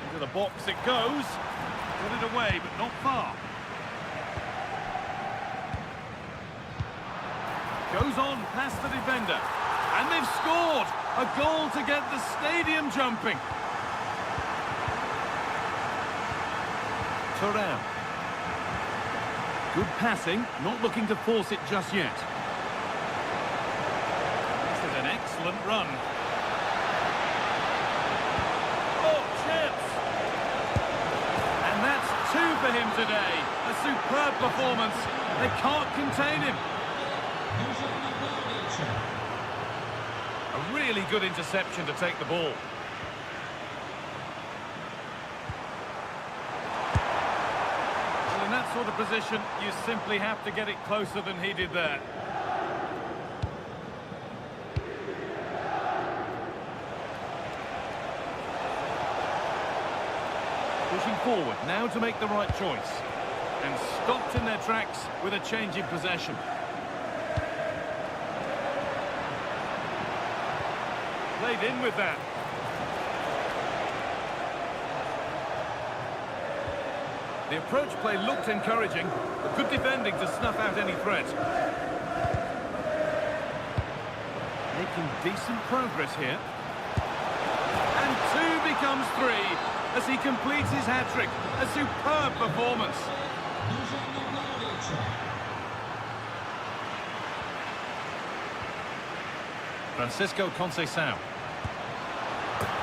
Into the box it goes. Put it away, but not far. Goes on past the defender. And they've scored! A goal to get the stadium jumping. Thuram. Good passing, not looking to force it just yet. This is an excellent run. Oh, chance! And that's two for him today. A superb performance. They can't contain him. A really good interception to take the ball. Well, in that sort of position, you simply have to get it closer than he did there. Pushing forward, now to make the right choice. And stopped in their tracks with a change in possession. Played in with that. The approach play looked encouraging, but good defending to snuff out any threat. Making decent progress here. And two becomes three as he completes his hat-trick. A superb performance. Francisco Conceição.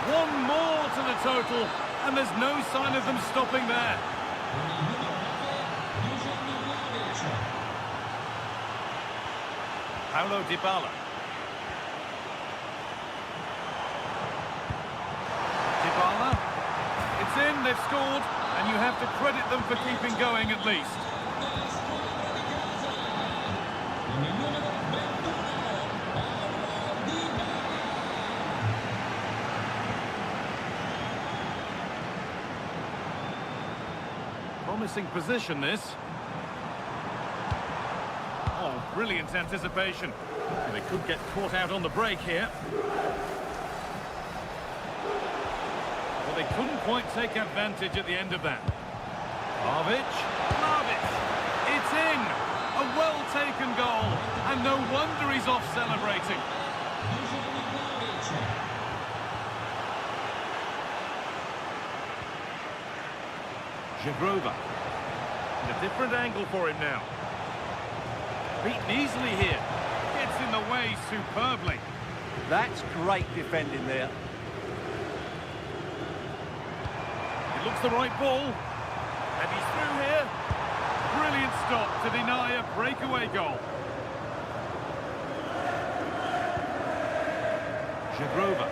One more to the total, and there's no sign of them stopping there. Paulo Dybala. Dybala. It's in, they've scored, and you have to credit them for keeping going at least. Promising position, this. Oh, brilliant anticipation. They could get caught out on the break here. Well, they couldn't quite take advantage at the end of that. Vlahovic. It's in! A well-taken goal. And no wonder he's off celebrating. Jagrova. A different angle for him now. Beaten easily here. Gets in the way superbly. That's great defending there. It looks the right ball. And he's through here. Brilliant stop to deny a breakaway goal. Jagrova.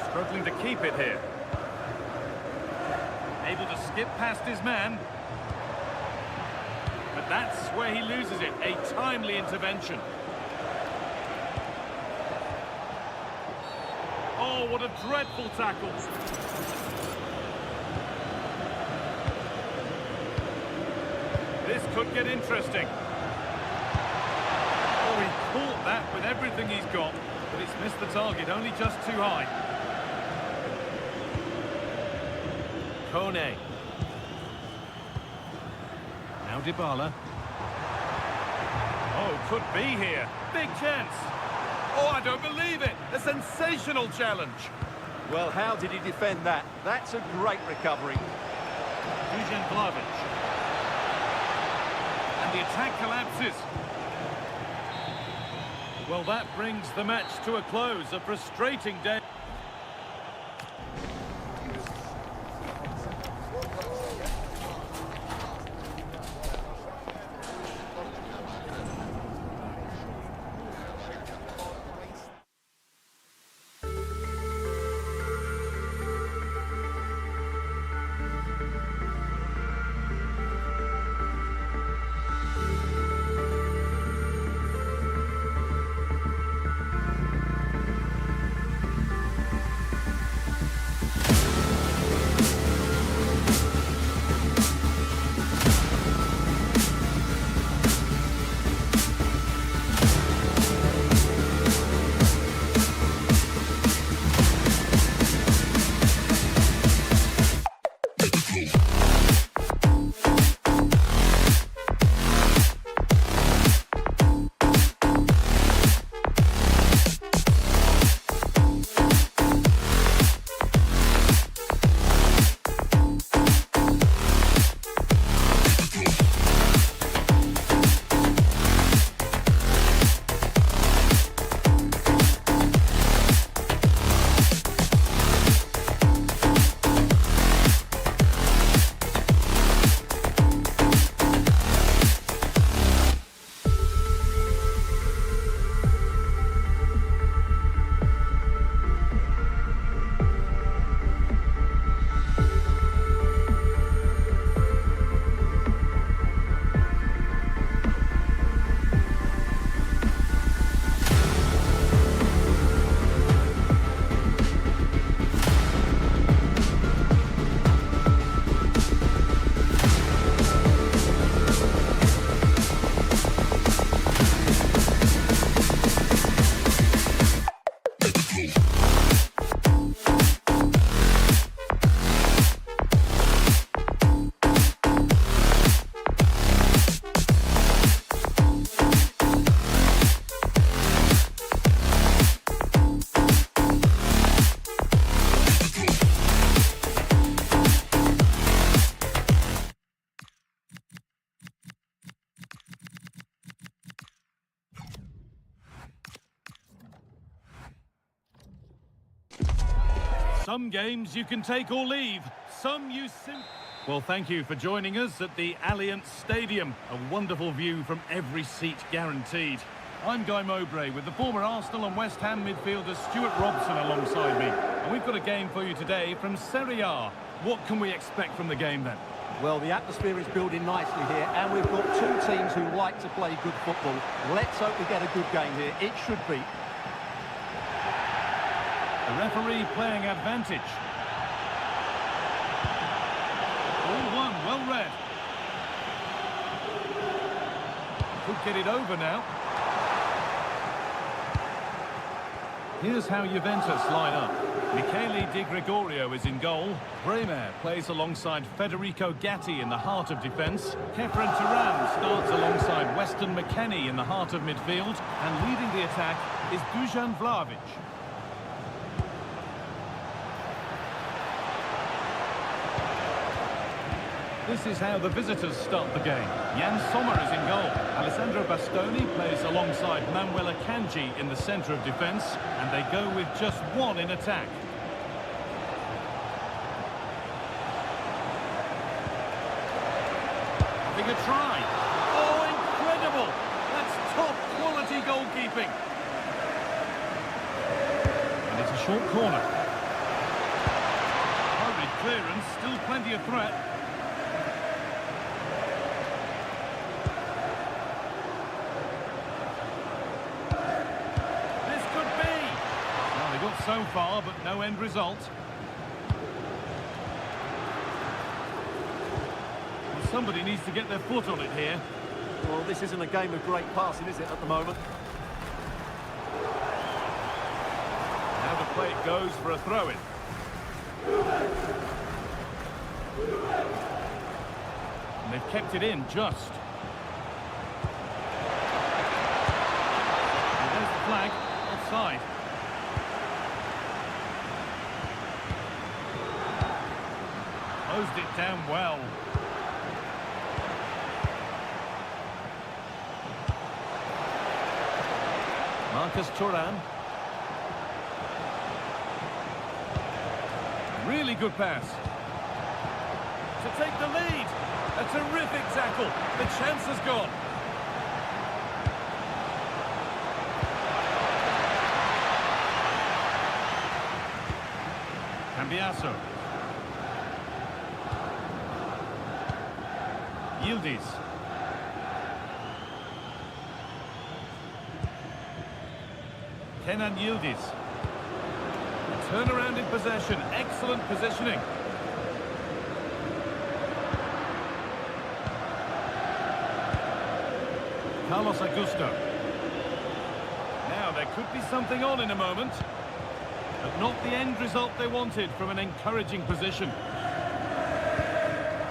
Struggling to keep it here. Able to skip past his man. But that's where he loses it. A timely intervention. Oh, what a dreadful tackle. This could get interesting. Oh, he caught that with everything he's got. But it's missed the target, only just too high. Kone. Now Dybala. Oh, could be here. Big chance. Oh, I don't believe it. A sensational challenge. Well, how did he defend that? That's a great recovery. Dusan Vlahovic. And the attack collapses. Well, that brings the match to a close. A frustrating day. Some games you can take or leave. Some you Well, thank you for joining us at the Allianz Stadium. A wonderful view from every seat guaranteed. I'm Guy Mowbray with the former Arsenal and West Ham midfielder Stuart Robson alongside me. And we've got a game for you today from Serie A. What can we expect from the game then? Well, the atmosphere is building nicely here, and we've got two teams who like to play good football. Let's hope we get a good game here. It should be. The referee playing advantage. All one, well read. Could get it over now. Here's how Juventus line up. Michele Di Gregorio is in goal. Bremer plays alongside Federico Gatti in the heart of defence. Kefren Turan starts alongside Weston McKennie in the heart of midfield. And leading the attack is Dusan Vlahovic. This is how the visitors start the game. Jan Sommer is in goal. Alessandro Bastoni plays alongside Manuel Akanji in the centre of defence, and they go with just one in attack. Having a try. Oh, incredible! That's top quality goalkeeping. And it's a short corner. Hurried clearance, still plenty of threat. So far, but no end result. Well, somebody needs to get their foot on it here. Well, this isn't a game of great passing, is it, at the moment? Now the play goes for a throw-in. And they've kept it in just. And there's the flag, offside. Closed it down well. Marcus Thuram. Really good pass. To take the lead. A terrific tackle. The chance has gone. Cambiaso. Yildiz. Kenan Yildiz. Turnaround in possession. Excellent positioning. Carlos Augusto. Now there could be something on in a moment, but not the end result they wanted from an encouraging position.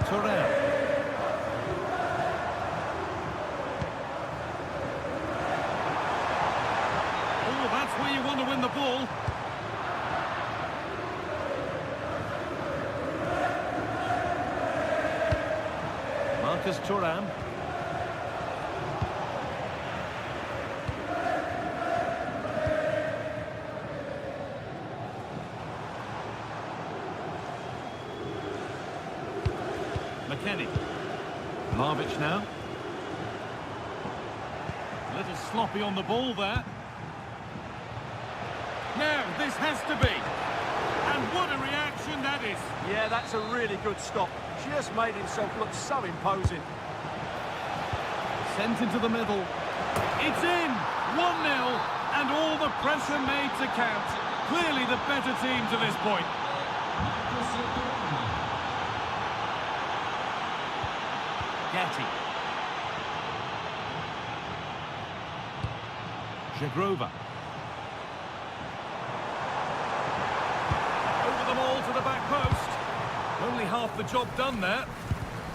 Thuram. Where you want to win the ball. Marcus Thuram. McKennie. Vlahovic now. A little sloppy on the ball there. Now, this has to be. And what a reaction that is. Yeah, that's a really good stop. Just made himself look so imposing. Sent into the middle. It's in. 1-0. And all the pressure made to count. Clearly the better team to this point. Gatti. Jagrova. To the back post. Only half the job done there.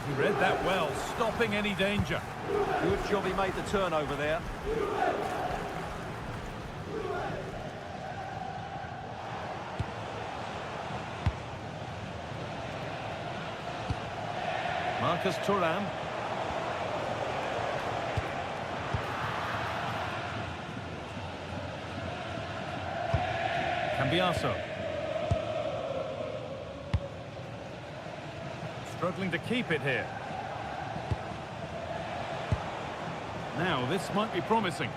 He read that well, stopping any danger. Good job he made the turnover there. Marcus Thuram. Cambiaso. Struggling to keep it here. Now, this might be promising.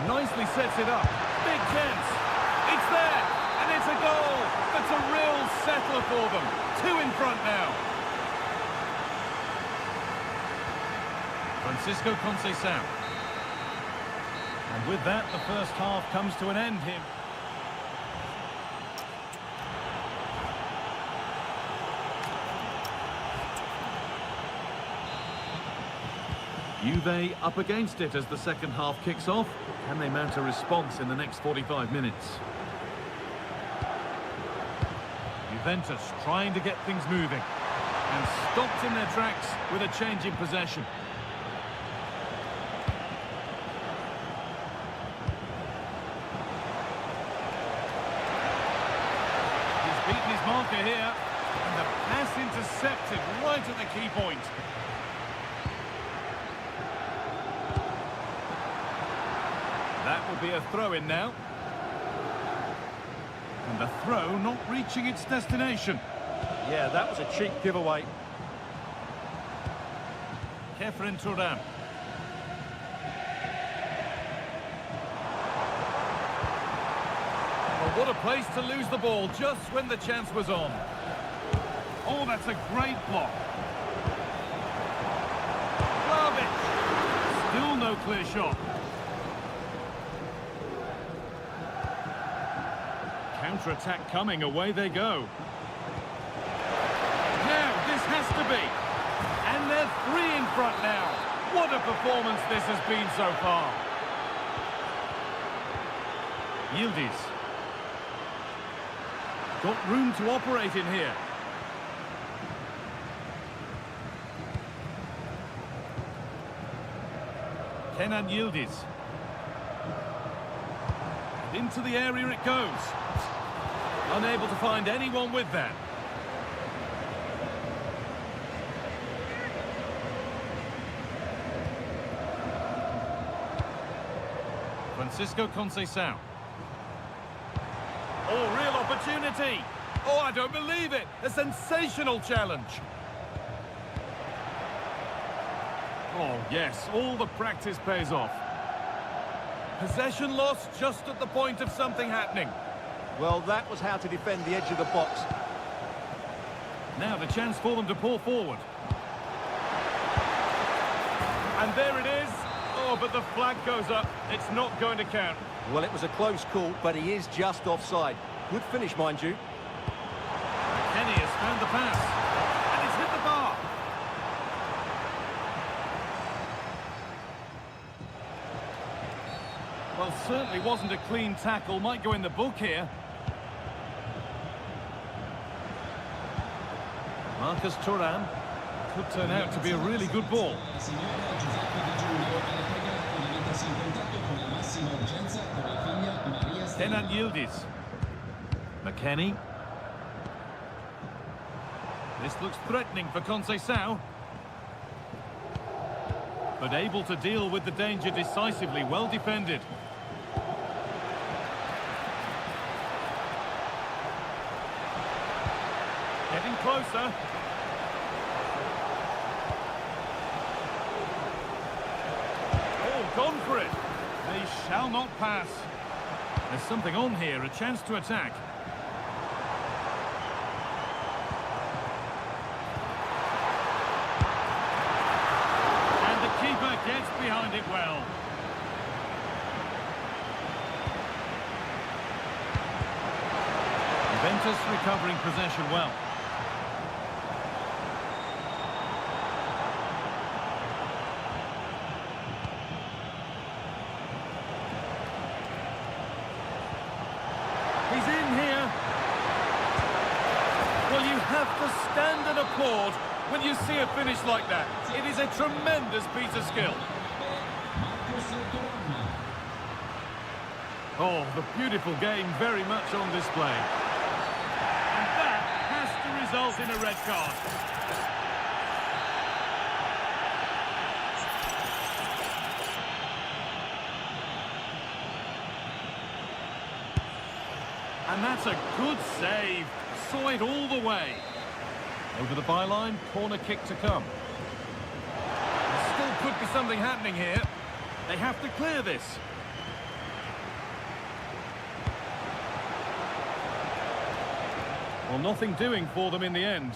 Nicely sets it up. Big chance. It's there, and it's a goal. That's a real settler for them. 2 in front now. Francisco Conceição. And with that, the first half comes to an end here. Juve up against it as the second half kicks off. Can they mount a response in the next 45 minutes? Juventus trying to get things moving. And stopped in their tracks with a change in possession. He's beaten his marker here. And the pass intercepted right at the key point. That will be a throw-in now. And the throw not reaching its destination. Yeah, that was a cheap giveaway. Kefren Turan. Well, what a place to lose the ball just when the chance was on. Oh, that's a great block. Love it. Still no clear shot. Counter-attack coming, away they go. Now, this has to be. And they're 3 in front now. What a performance this has been so far. Yildiz. Got room to operate in here. Kenan Yildiz. Into the area it goes. Unable to find anyone with that. Francisco Conceição. Oh, real opportunity. Oh, I don't believe it. A sensational challenge. Oh, yes, all the practice pays off. Possession lost just at the point of something happening. Well, that was how to defend the edge of the box. Now the chance for them to pull forward. And there it is. Oh, but the flag goes up. It's not going to count. Well, it was a close call, but he is just offside. Good finish, mind you. Kenny has found the pass. And it's hit the bar. Well, certainly wasn't a clean tackle. Might go in the book here. Marcus Thuram. Could turn out to be a really good ball. Kenan Yildiz. McKennie. This looks threatening for Conceição. But able to deal with the danger decisively, well defended. Getting closer. Oh, gone for it. They shall not pass. There's something on here, a chance to attack. And the keeper gets behind it well. Juventus recovering possession well. He's in here. Well, you have to stand and applaud when you see a finish like that. It is a tremendous piece of skill. Oh, the beautiful game very much on display. And that has to result in a red card. And that's a good save. Saw it all the way. Over the byline, corner kick to come. There still could be something happening here. They have to clear this. Well, nothing doing for them in the end.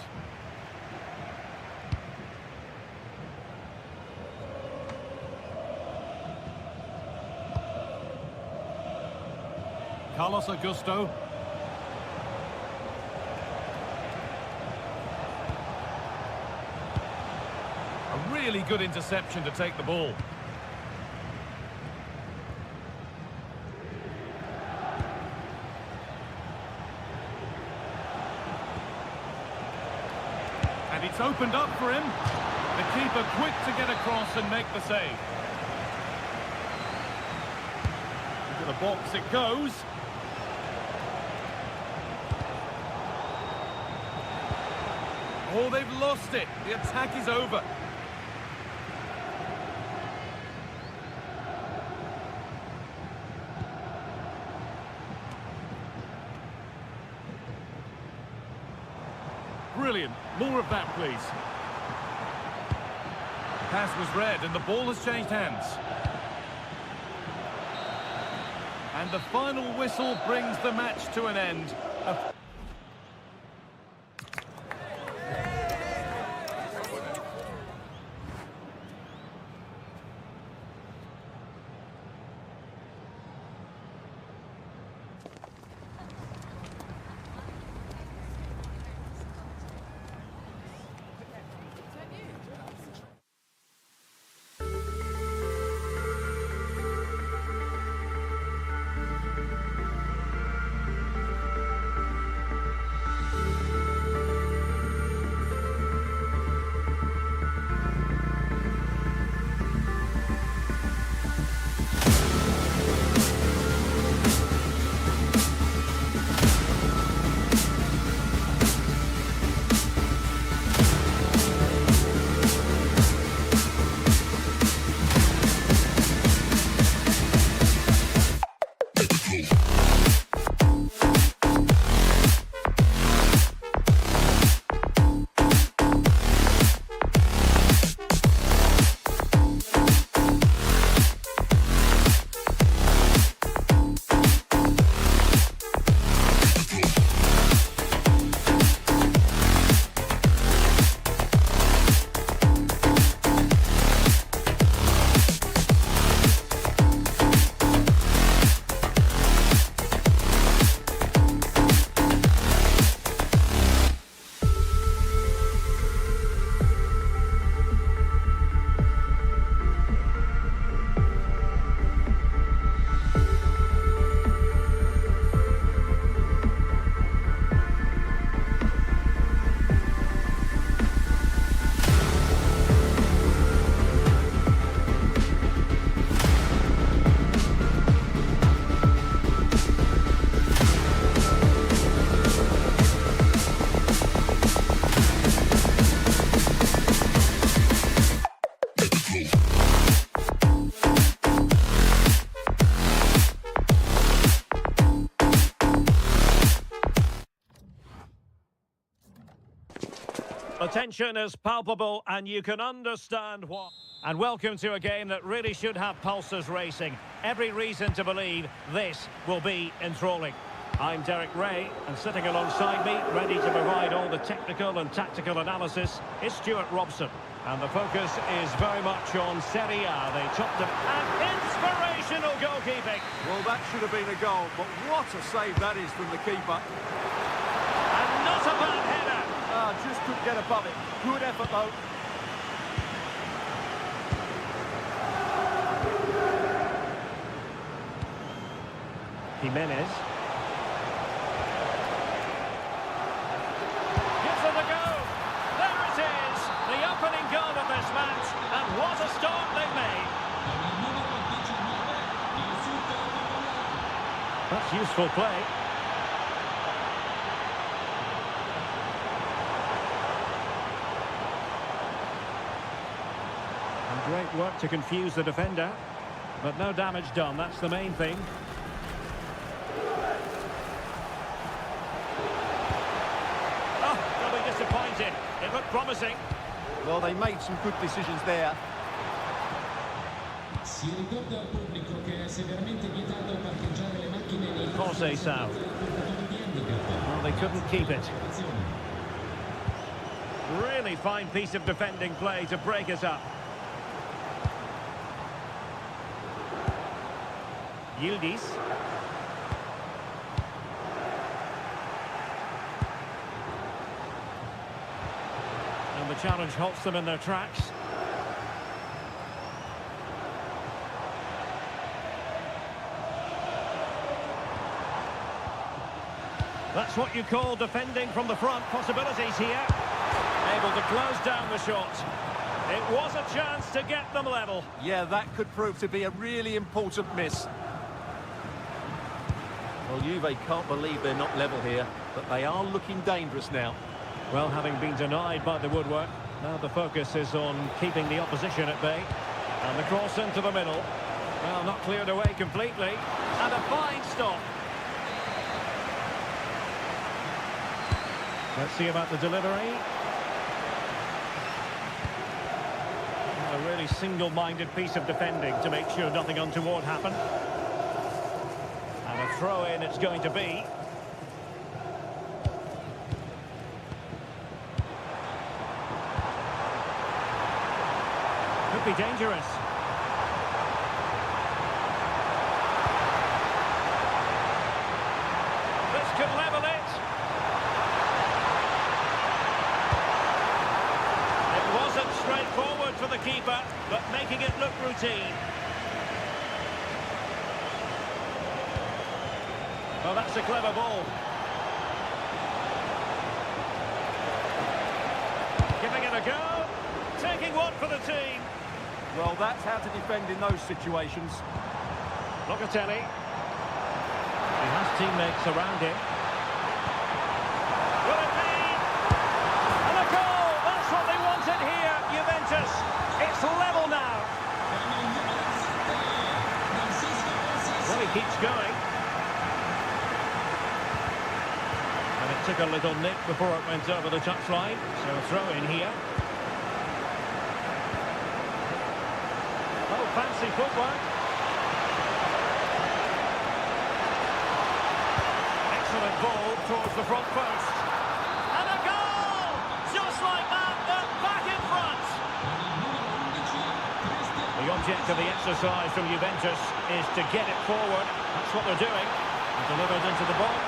Carlos Augusto. A really good interception to take the ball. And it's opened up for him. The keeper quick to get across and make the save. Into the box it goes. Oh, they've lost it. The attack is over. Brilliant. More of that, please. Pass was read and the ball has changed hands. And the final whistle brings the match to an end. The tension is palpable and you can understand why. And welcome to a game that really should have pulses racing. Every reason to believe this will be enthralling. I'm Derek Ray, and sitting alongside me, ready to provide all the technical and tactical analysis, is Stuart Robson. And the focus is very much on Serie A. They chopped it, and inspirational goalkeeping. Well, that should have been a goal, but what a save that is from the keeper. And not a bad header. Just couldn't get above it. Good effort, though. Jimenez. Gives it a go. There it is. The opening goal of this match. And what a start they've made. That's useful play. And great work to confuse the defender. But no damage done. That's the main thing. promising. Well, they made some good decisions there. Si ricorda al pubblico che è severamente vietato parcheggiare le macchine nei Jose Sound. Well, they couldn't keep it. Really fine piece of defending play to break us up. Yildiz. And the challenge halts them in their tracks. That's what you call defending from the front. Possibilities here. Able to close down the shot. It was a chance to get them level. Yeah, that could prove to be a really important miss. Well, Juve can't believe they're not level here, but they are looking dangerous now. Well, having been denied by the woodwork, now the focus is on keeping the opposition at bay. And the cross into the middle. Well, not cleared away completely. And a fine stop. Let's see about the delivery. A really single-minded piece of defending to make sure nothing untoward happened. And a throw-in it's going to be. Could be dangerous. This could level it. It wasn't straightforward for the keeper, but making it look routine. Well, that's a clever ball. Giving it a go. Taking one for the team. Well, that's how to defend in those situations. Locatelli. He has teammates around him. Will it be? And a goal! That's what they wanted here, Juventus. It's level now. Well, he keeps going. And it took a little nip before it went over the touchline. So a throw in here. Oh, fancy footwork. Excellent ball towards the front post. And a goal! Just like that, they're back in front. The object of the exercise from Juventus is to get it forward. That's what they're doing. And delivered into the box.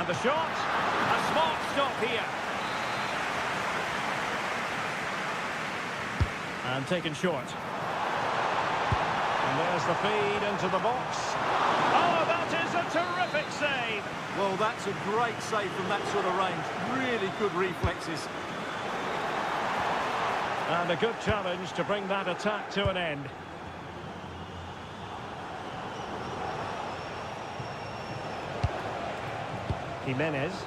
And the shot. A smart stop here. And taken short. And there's the feed into the box. Oh, that is a terrific save. Well, that's a great save from that sort of range. Really good reflexes. And a good challenge to bring that attack to an end. Jimenez.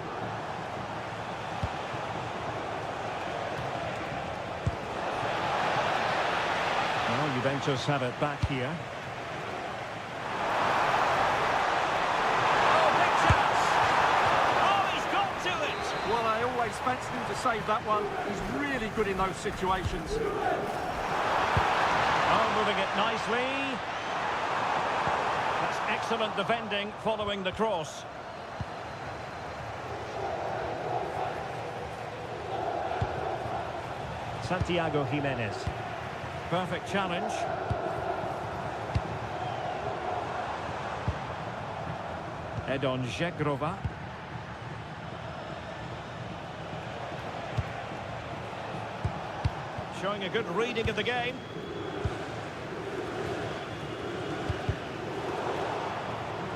Well, Juventus have it back here. Oh, big chance! Oh, he's got to it! Well, I always fancied him to save that one. He's really good in those situations. Oh, moving it nicely. That's excellent defending following the cross. Santiago Jimenez. Perfect challenge. Edon Žegrova. Showing a good reading of the game.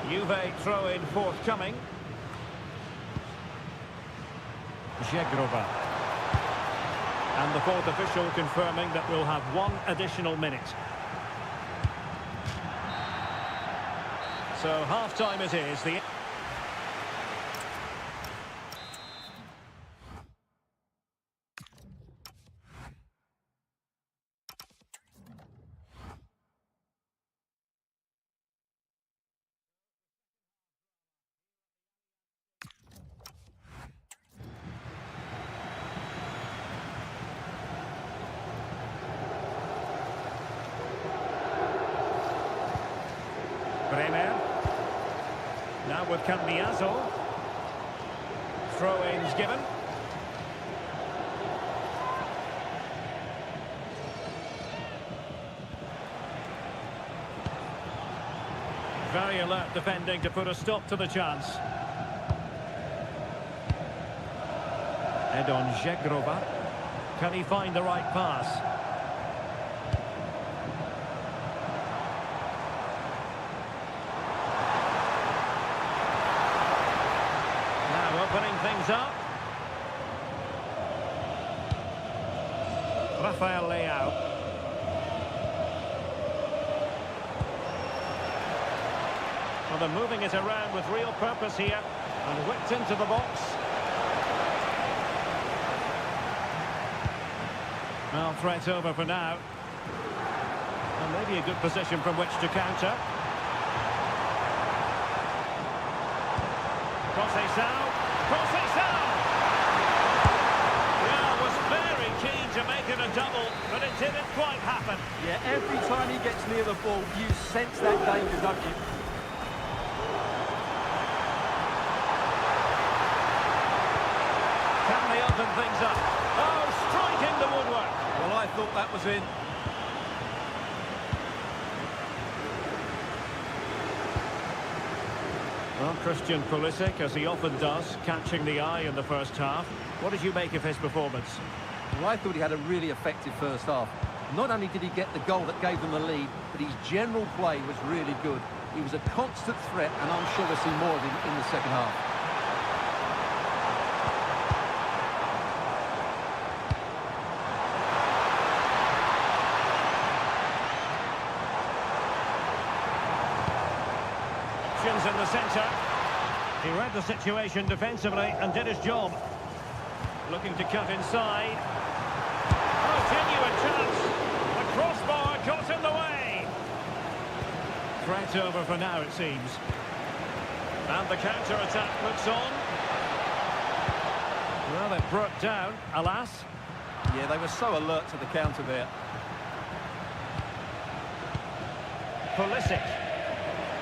Juve throw-in forthcoming. Žegrova. And the fourth official confirming that we'll have one additional minute. So half-time it is. now with Cambiaso. Throw-ins given. Very alert defending to put a stop to the chance. Edon Žegrova. Can he find the right pass? Now opening things up. Rafael Leao. Well, they're moving it around with real purpose here. And whipped into the box. Well, threat over for now. And maybe a good position from which to counter. Conceição! Yeah, was very keen to make it a double, but it didn't quite happen. Yeah, every time he gets near the ball, you sense that danger, don't you? Can they open things up? Oh, striking the woodwork. Well, I thought that was in. Well, Christian Pulisic, as he often does, catching the eye in the first half. What did you make of his performance? Well, I thought he had a really effective first half. Not only did he get the goal that gave them the lead, but his general play was really good. He was a constant threat, and I'm sure we'll see more of him in the second half. In the centre. He read the situation defensively and did his job. Looking to cut inside. Oh, genuine chance. The crossbar got in the way. Threat over for now, it seems. And the counter-attack looks on. Well, it broke down, alas. Yeah, they were so alert to the counter there. Pulisic.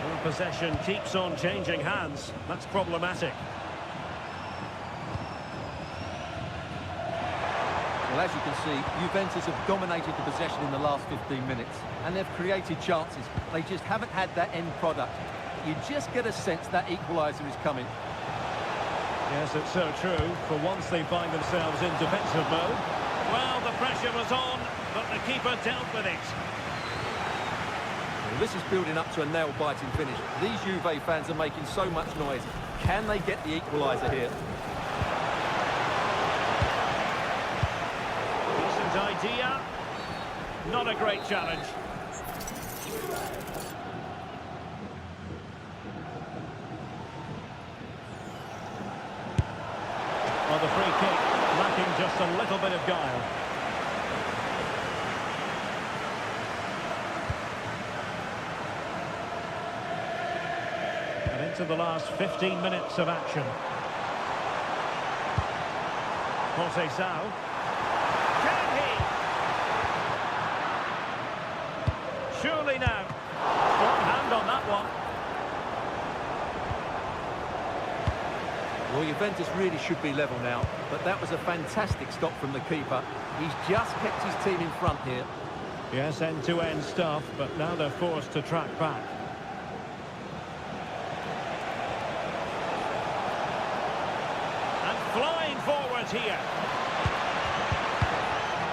Well, possession keeps on changing hands. That's problematic. Well, as you can see, Juventus have dominated the possession in the last 15 minutes. And they've created chances. They just haven't had that end product. You just get a sense that equaliser is coming. Yes, it's so true. For once they find themselves in defensive mode. Well, the pressure was on, but the keeper dealt with it. Well, this is building up to a nail-biting finish. These Juve fans are making so much noise. Can they get the equaliser here? Decent idea. Not a great challenge. Well, the free kick lacking just a little bit of guile. And into the last 15 minutes of action. Conceição. Can he? Surely now. Strong hand on that one. Well, Juventus really should be level now, but that was a fantastic stop from the keeper. He's just kept his team in front here. Yes, end-to-end stuff, but now they're forced to track back. And flying forward here.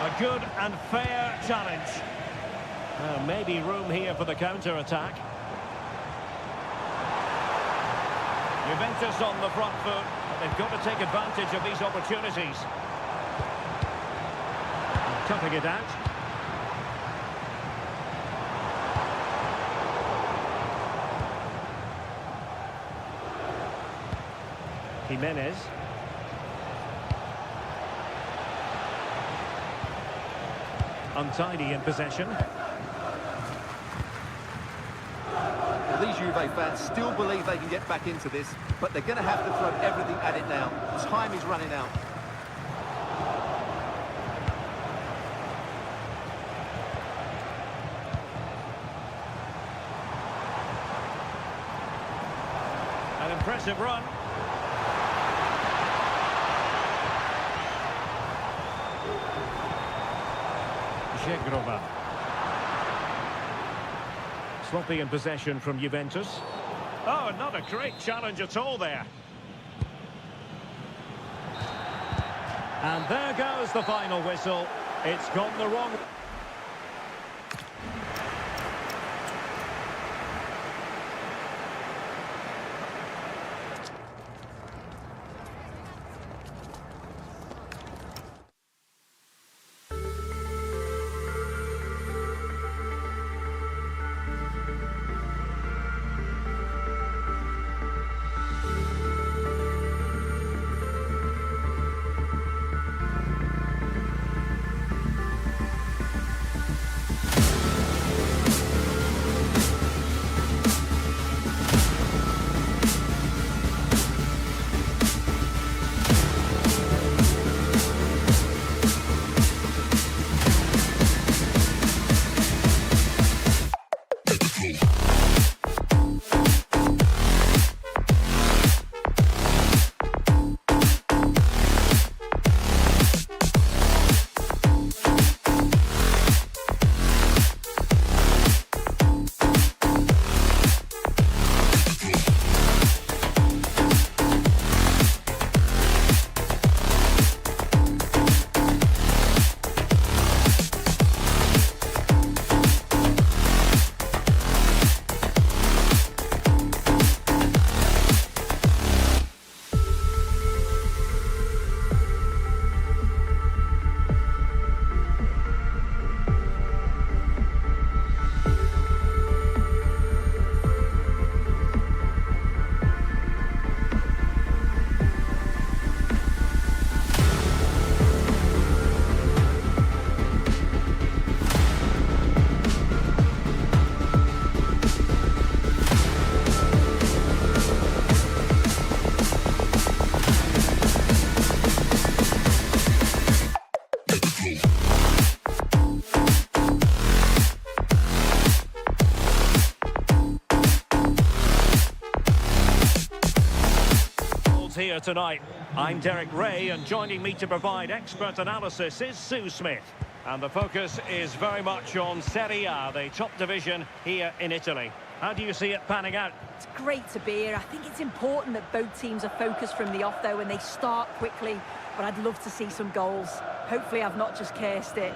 A good and fair challenge. Maybe room here for the counter-attack. Juventus on the front foot. They've got to take advantage of these opportunities. Cutting it out. Jimenez. Untidy in possession. Well, these Juve fans still believe they can get back into this, but they're going to have to throw everything at it now. Time is running out. An impressive run. Żegrova. Sloppy in possession from Juventus. Oh, not a great challenge at all there. And there goes the final whistle. It's gone the wrong... Here tonight. I'm Derek Ray, and joining me to provide expert analysis is Sue Smith. And the focus is very much on Serie A, the top division here in Italy. How do you see it panning out? It's great to be here. I think it's important that both teams are focused from the off, though, and they start quickly. But I'd love to see some goals. Hopefully I've not just cursed it.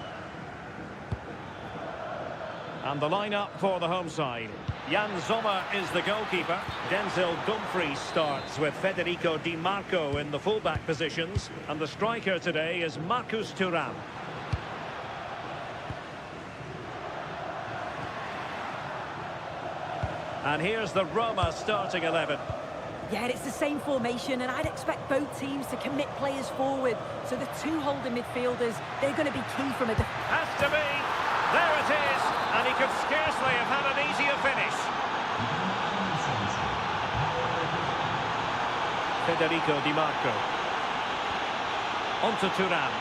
And the lineup for the home side. Jan Sommer is the goalkeeper. Denzel Dumfries starts with Federico Di Marco in the fullback positions. And the striker today is Marcus Thuram. And here's the Roma starting 11. Yeah, it's the same formation, and I'd expect both teams to commit players forward. So the two holding midfielders, they're going to be key from a... Has to be. There it is. And he could scarcely have had an easier finish. Federico Di Marco. On to Thuram.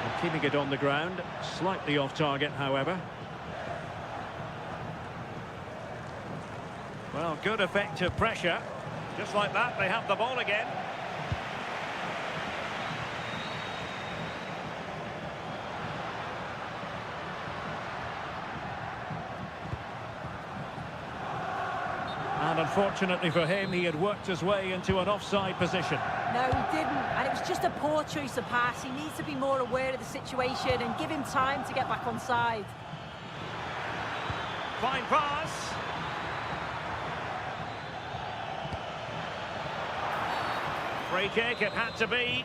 And keeping it on the ground. Slightly off target, however. Well, good effective pressure. Just like that, they have the ball again. And unfortunately for him, he had worked his way into an offside position. No, he didn't, and it was just a poor choice of pass. He needs to be more aware of the situation and give him time to get back on side. Fine pass. Free kick, it had to be.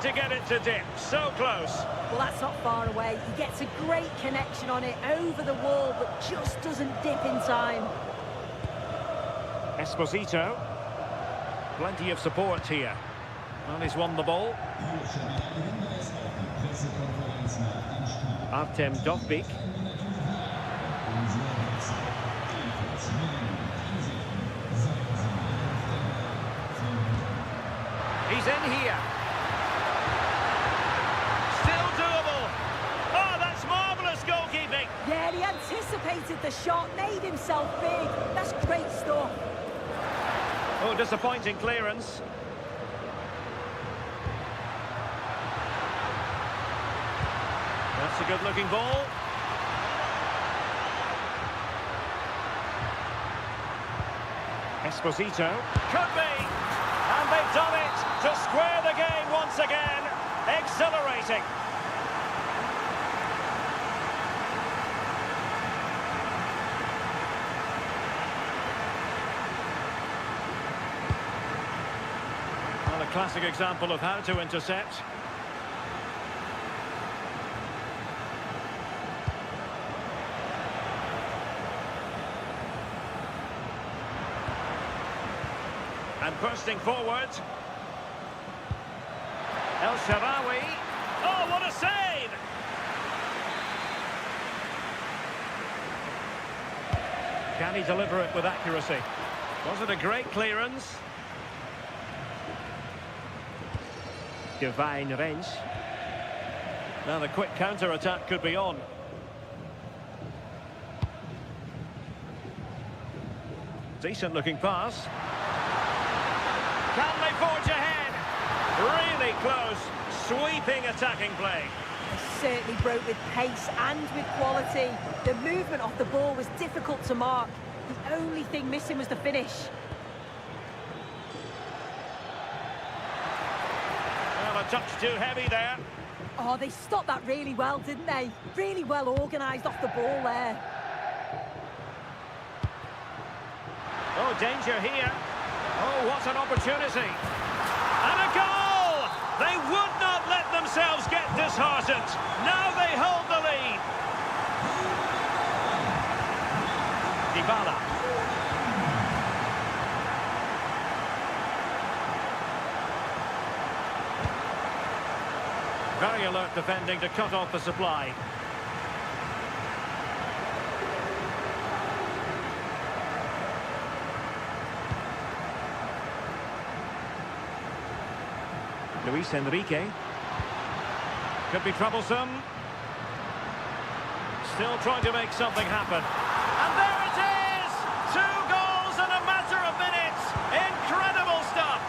To get it to dip, so close. Well, that's not far away. He gets a great connection on it over the wall, but just doesn't dip in time. Esposito. Plenty of support here. Well, he's won the ball. Artem Dovbyk. He's in here. Still doable. Oh, that's marvellous goalkeeping. Yeah, he anticipated the shot, made himself big. That's great stuff. Oh, disappointing clearance. That's a good-looking ball. Esposito. Could be. And they've done it to square the game once again. Exhilarating. Well, a classic example of how to intercept. And bursting forward. El Shaarawy. Oh, what a save! Can he deliver it with accuracy? Was it a great clearance? Divine Rens. Now the quick counter-attack could be on. Decent-looking pass. Can they forge ahead? Really close, sweeping attacking play. They certainly broke with pace and with quality. The movement off the ball was difficult to mark. The only thing missing was the finish. Well, a touch too heavy there. Oh, they stopped that really well, didn't they? Really well organised off the ball there. Oh, danger here. Oh, what an opportunity. And a goal! They would not let themselves get disheartened. Now they hold the lead. Dybala. Very alert defending to cut off the supply. Luis Enrique. Could be troublesome. Still trying to make something happen. And there it is! 2 goals in a matter of minutes. Incredible stuff.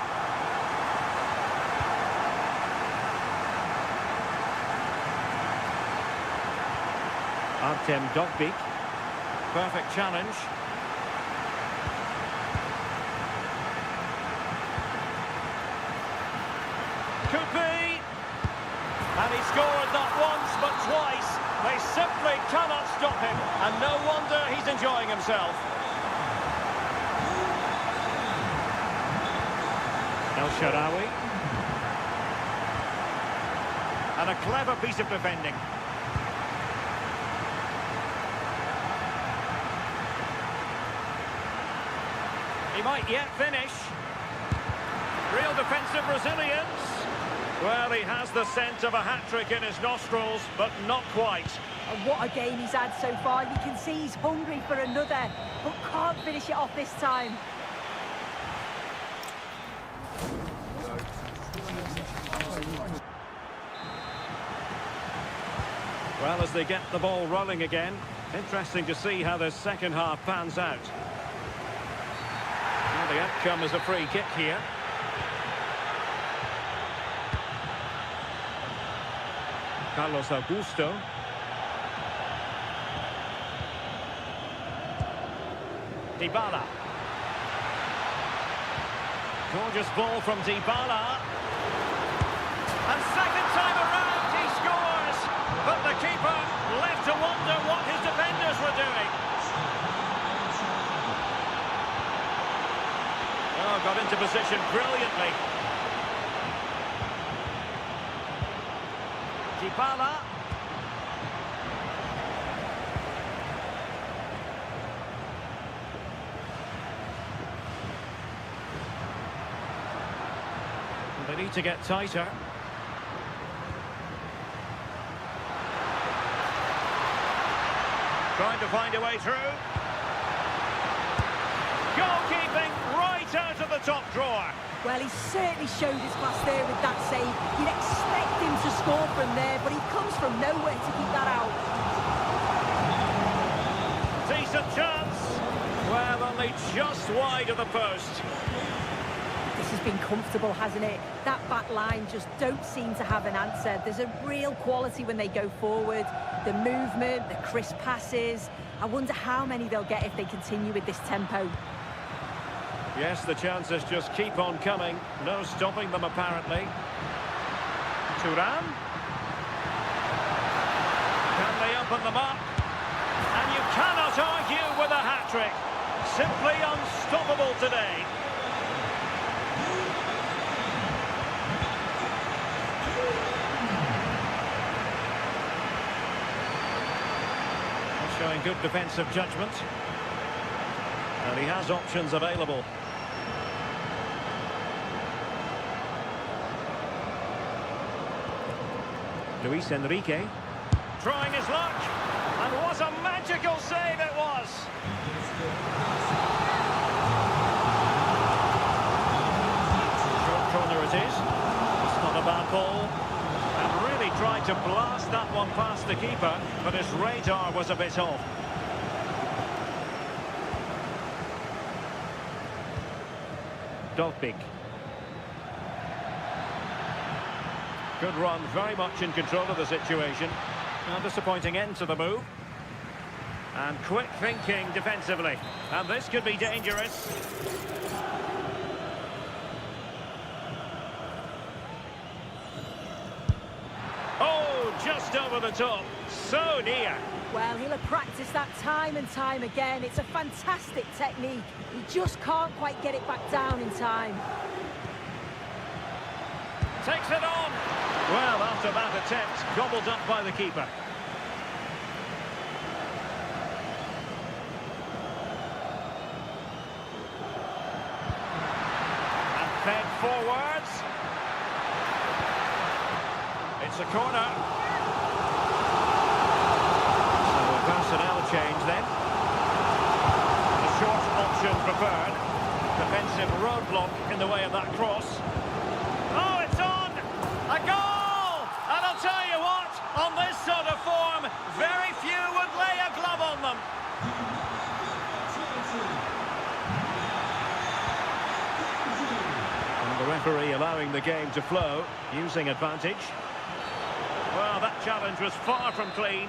Artem Dovbyk. Perfect challenge. Could be. And he scored not once but twice. They simply cannot stop him. And no wonder he's enjoying himself. El Shaarawy. And a clever piece of defending. He might yet finish. Real defensive resilience. Well, he has the scent of a hat-trick in his nostrils, but not quite. And what a game he's had so far. You can see he's hungry for another, but can't finish it off this time. Well, as they get the ball rolling again, interesting to see how the second half pans out. Well, the outcome is a free kick here. Carlos Augusto. Dybala. Gorgeous ball from Dybala. And second time around he scores. But the keeper left to wonder what his defenders were doing. Oh, got into position brilliantly. Dybala. They need to get tighter. Trying to find a way through. Goalkeeping right out of the top drawer. Well, he certainly showed his class there with that save. You'd expect him to score from there, but he comes from nowhere to keep that out. Decent chance. Well, only just wide of the post. This has been comfortable, hasn't it? That back line just don't seem to have an answer. There's a real quality when they go forward. The movement, the crisp passes. I wonder how many they'll get if they continue with this tempo. Yes, the chances just keep on coming. No stopping them, apparently. Thuram. Can they open them up? And you cannot argue with a hat-trick. Simply unstoppable today. Showing good defensive judgment. And he has options available. Luis Enrique. Trying his luck. And what a magical save it was. Short corner it is. It's not a bad ball. And really tried to blast that one past the keeper, but his radar was a bit off. Dolpik. Good run, very much in control of the situation. A disappointing end to the move. And quick thinking defensively. And this could be dangerous. Oh, just over the top. So near. Well, he'll have practiced that time and time again. It's a fantastic technique. He just can't quite get it back down in time. Takes it on. Well, after that attempt, gobbled up by the keeper. And fed forwards. It's a corner. So a personnel change then. A short option preferred. Defensive roadblock in the way of that cross. Oh, it's on! A goal! And I'll tell you what, on this sort of form, very few would lay a glove on them. And the referee allowing the game to flow, using advantage. Well, that challenge was far from clean.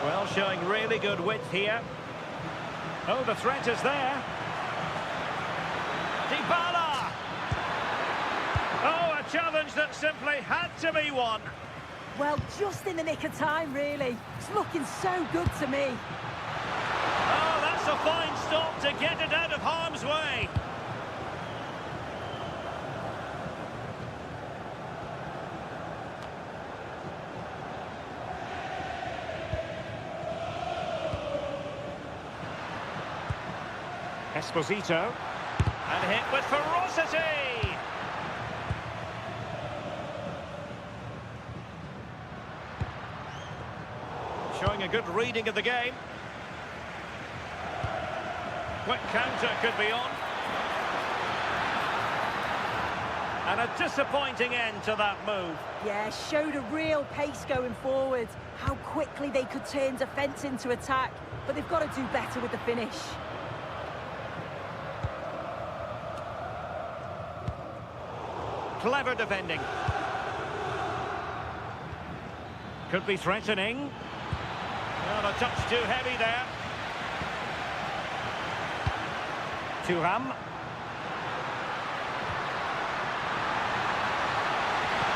Well, showing really good width here. Oh, the threat is there. Dybala! Oh, a challenge that simply had to be won. Well, just in the nick of time, really. It's looking so good to me. Oh, that's a fine stop to get it out of harm's way. Esposito. And hit with ferocity. Showing a good reading of the game. Quick counter could be on. And a disappointing end to that move. Yeah, showed a real pace going forward. How quickly they could turn defence into attack. But they've got to do better with the finish. Clever defending. Could be threatening. Well, a touch too heavy there. Thuram.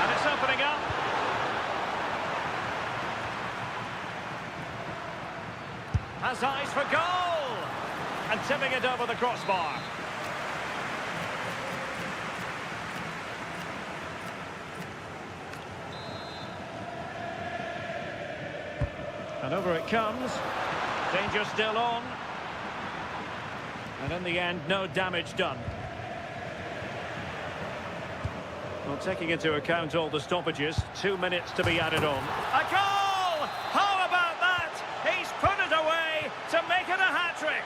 And it's opening up. Has eyes for goal. And tipping it over the crossbar. And over it comes. Danger still on. And in the end, no damage done. Well, taking into account all the stoppages, 2 minutes to be added on. A goal! How about that? He's put it away to make it a hat-trick.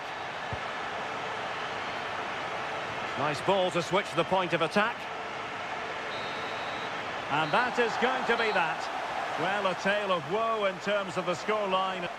Nice ball to switch the point of attack. And that is going to be that. Well, a tale of woe in terms of the scoreline.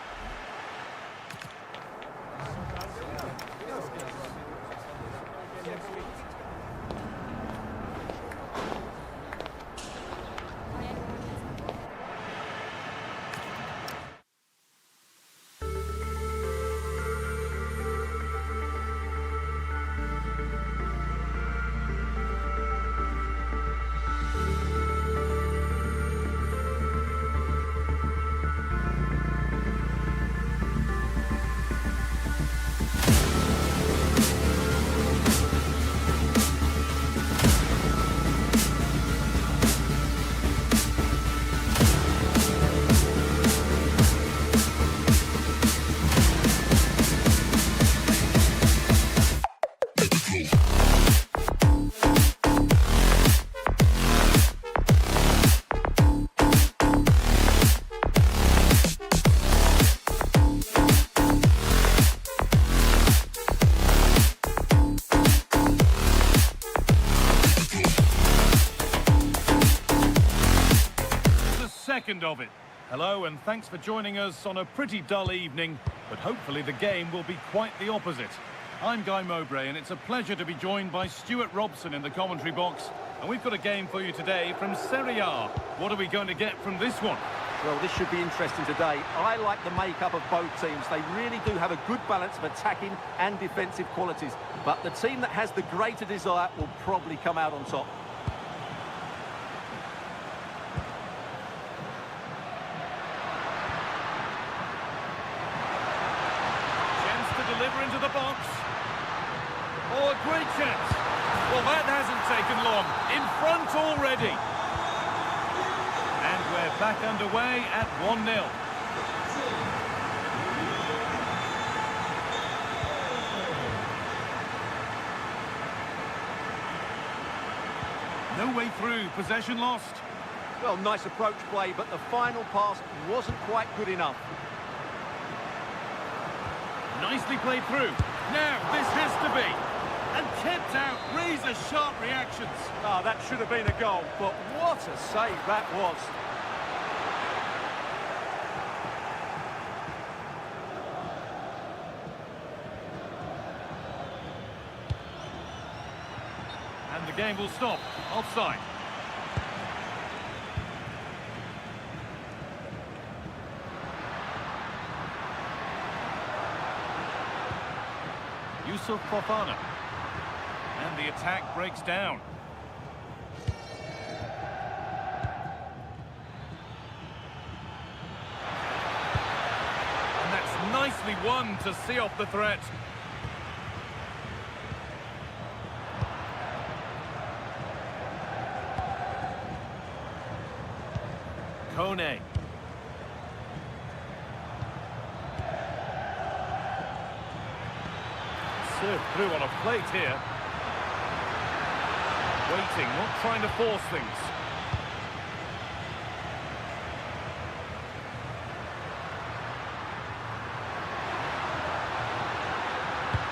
Second of it. Hello and thanks for joining us on a pretty dull evening, but hopefully the game will be quite the opposite. I'm Guy Mowbray and it's a pleasure to be joined by Stuart Robson in the commentary box, and we've got a game for you today from Serie A. What are we going to get from this one? Well, this should be interesting today. I like the makeup of both teams. They really do have a good balance of attacking and defensive qualities, but the team that has the greater desire will probably come out on top. Deliver into the box. Oh, a great chance. Well, that hasn't taken long. In front already. And we're back underway at 1-0. No way through. Possession lost. Well, nice approach play, but the final pass wasn't quite good enough. Nicely played through. Now, this has to be. And kept out. Razor-sharp reactions. Ah, that should have been a goal, but what a save that was. And the game will stop. Offside. Yusuf Fofana. And the attack breaks down. And that's nicely won to see off the threat. Kone. Served through on a plate here. Waiting, not trying to force things.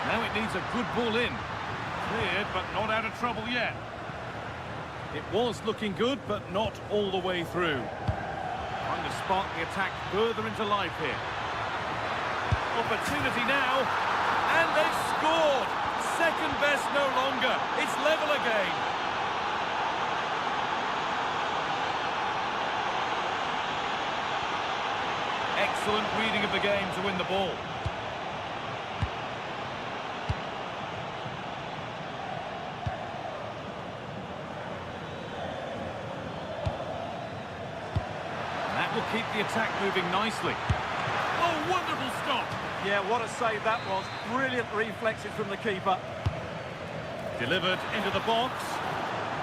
Now it needs a good ball in. Cleared, but not out of trouble yet. It was looking good, but not all the way through. Trying to spark the attack further into life here. Opportunity now. And they've scored! Second best no longer. It's level again. Excellent reading of the game to win the ball. And that will keep the attack moving nicely. Oh, wonderful stop! Yeah, what a save that was. Brilliant reflexes from the keeper. Delivered into the box.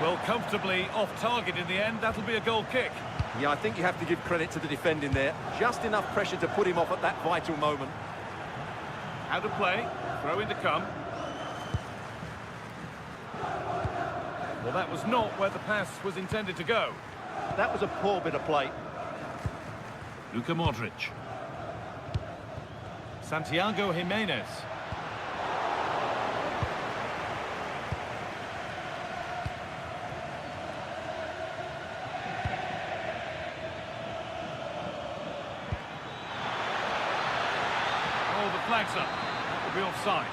Well, comfortably off target in the end. That'll be a goal kick. Yeah, I think you have to give credit to the defending there. Just enough pressure to put him off at that vital moment. Out of play. Throw in to come. Well, that was not where the pass was intended to go. That was a poor bit of play. Luka Modric. Santiago Jimenez. Oh, the flag's up. That will be offside.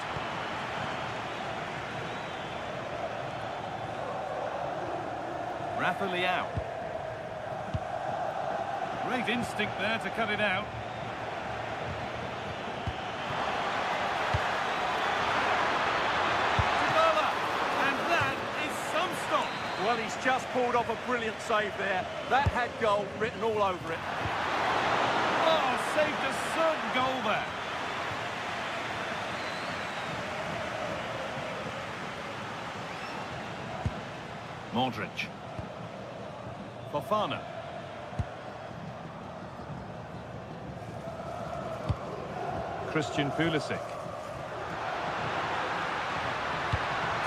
Rafa Leao. Great instinct there to cut it out. Dybala, and that is some stop. Well, he's just pulled off a brilliant save there. That had goal written all over it. Oh, saved a certain goal there. Modric. Fofana. Christian Pulisic.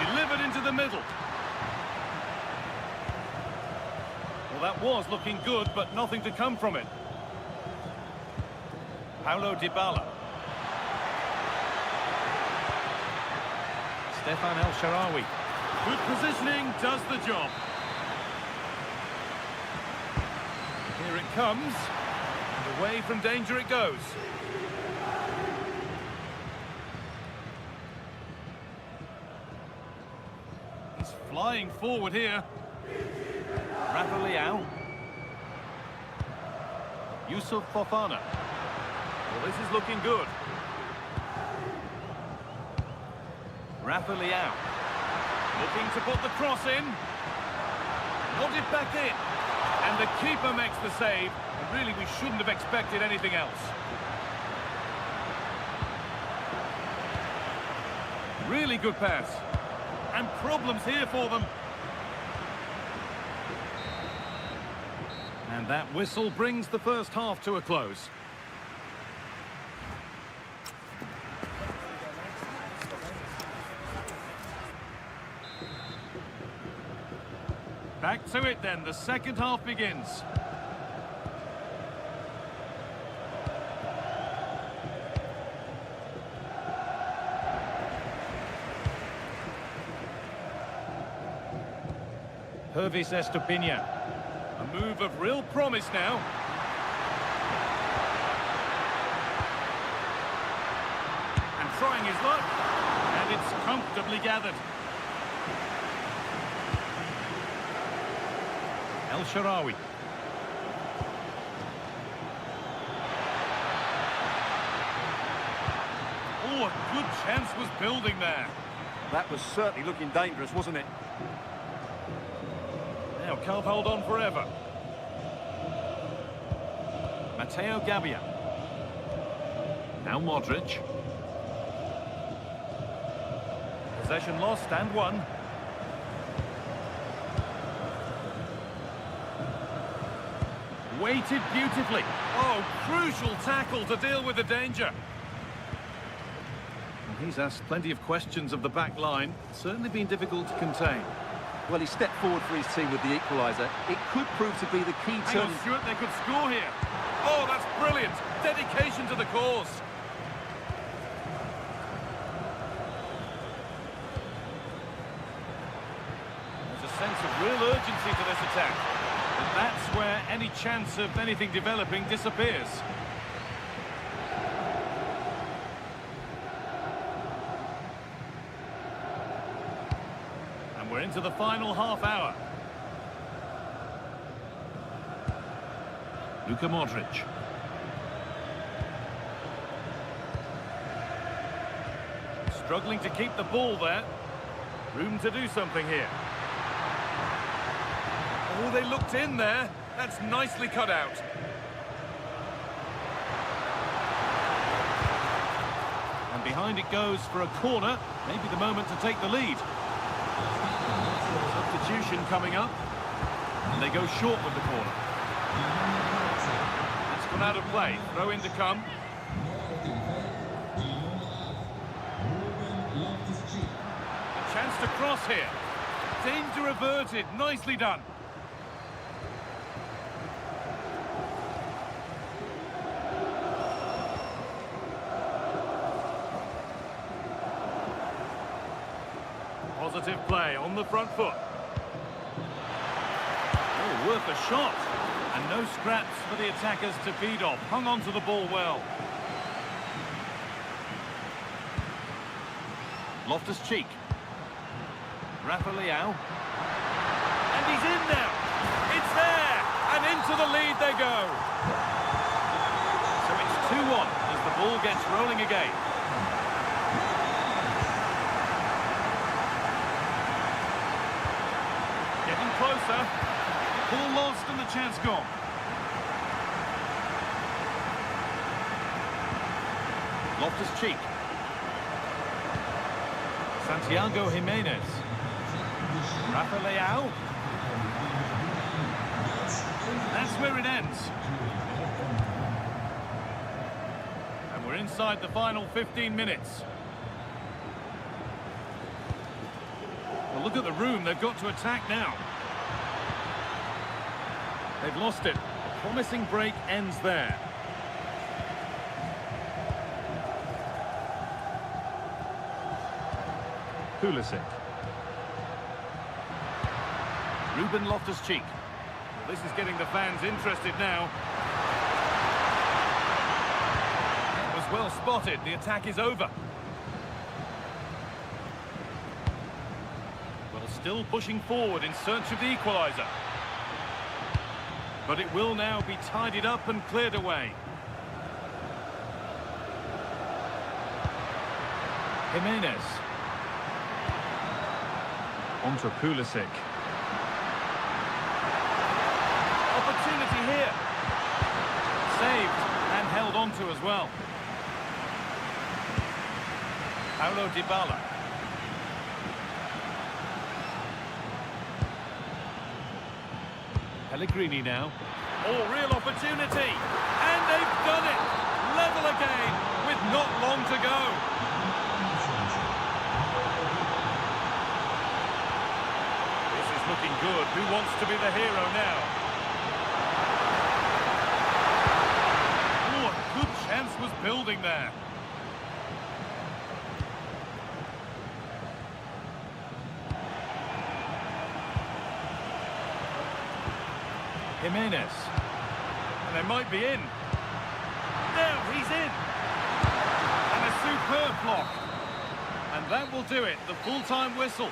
Delivered into the middle. Well, that was looking good, but nothing to come from it. Paulo Dybala. Stefan El Shaarawy. Good positioning, does the job. Here it comes, and away from danger it goes. He's flying forward here. Rafa Leao. Yusuf Fofana. Well, this is looking good. Rafa Leao. Looking to put the cross in. Nodded back in. And the keeper makes the save. And really, we shouldn't have expected anything else. Really good pass. And problems here for them. And that whistle brings the first half to a close. Back to it then, the second half begins. Pervis Estupiñán. A move of real promise now. And trying his luck. And it's comfortably gathered. El Shaarawy. Oh, a good chance was building there. That was certainly looking dangerous, wasn't it? Now can't hold on forever. Matteo Gabbia. Now Modric. Possession lost and won. Weighted beautifully. Oh, crucial tackle to deal with the danger. And he's asked plenty of questions of the back line. It's certainly been difficult to contain. Well, he stepped forward for his team with the equaliser. It could prove to be the key Hang turning... on, Stuart, they could score here. Oh, that's brilliant. Dedication to the cause. There's a sense of real urgency to this attack. And that's where any chance of anything developing disappears. And we're into the final half hour. Luka Modric. Struggling to keep the ball there. Room to do something here. Oh, they looked in there. That's nicely cut out. And behind it goes for a corner. Maybe the moment to take the lead. Substitution coming up. And they go short with the corner. That's gone out of play. Throw in to come. A chance to cross here. Danger averted. Nicely done. Positive play on the front foot. Oh, worth a shot. And no scraps for the attackers to feed off. Hung on to the ball well. Loftus-Cheek. Rafa Leao. And he's in now. It's there. And into the lead they go. So it's 2-1 as the ball gets rolling again. Getting closer. Ball lost and the chance gone. Loftus-Cheek. Santiago Jimenez. Rafa Leao. That's where it ends. And we're inside the final 15 minutes. Well, look at the room they've got to attack now. They've lost it. A promising break ends there. Pulisic. Ruben Loftus-Cheek. Well, this is getting the fans interested now. That was well spotted. The attack is over. Well, still pushing forward in search of the equaliser. But it will now be tidied up and cleared away. Jimenez. Onto Pulisic. Opportunity here. Saved and held onto as well. Paulo Dybala. Pellegrini now. Oh, real opportunity. And they've done it. Level again with not long to go. This is looking good. Who wants to be the hero now? Oh, a good chance was building there. Jimenez. And they might be in. Now he's in. And a superb block. And that will do it. The full-time whistle.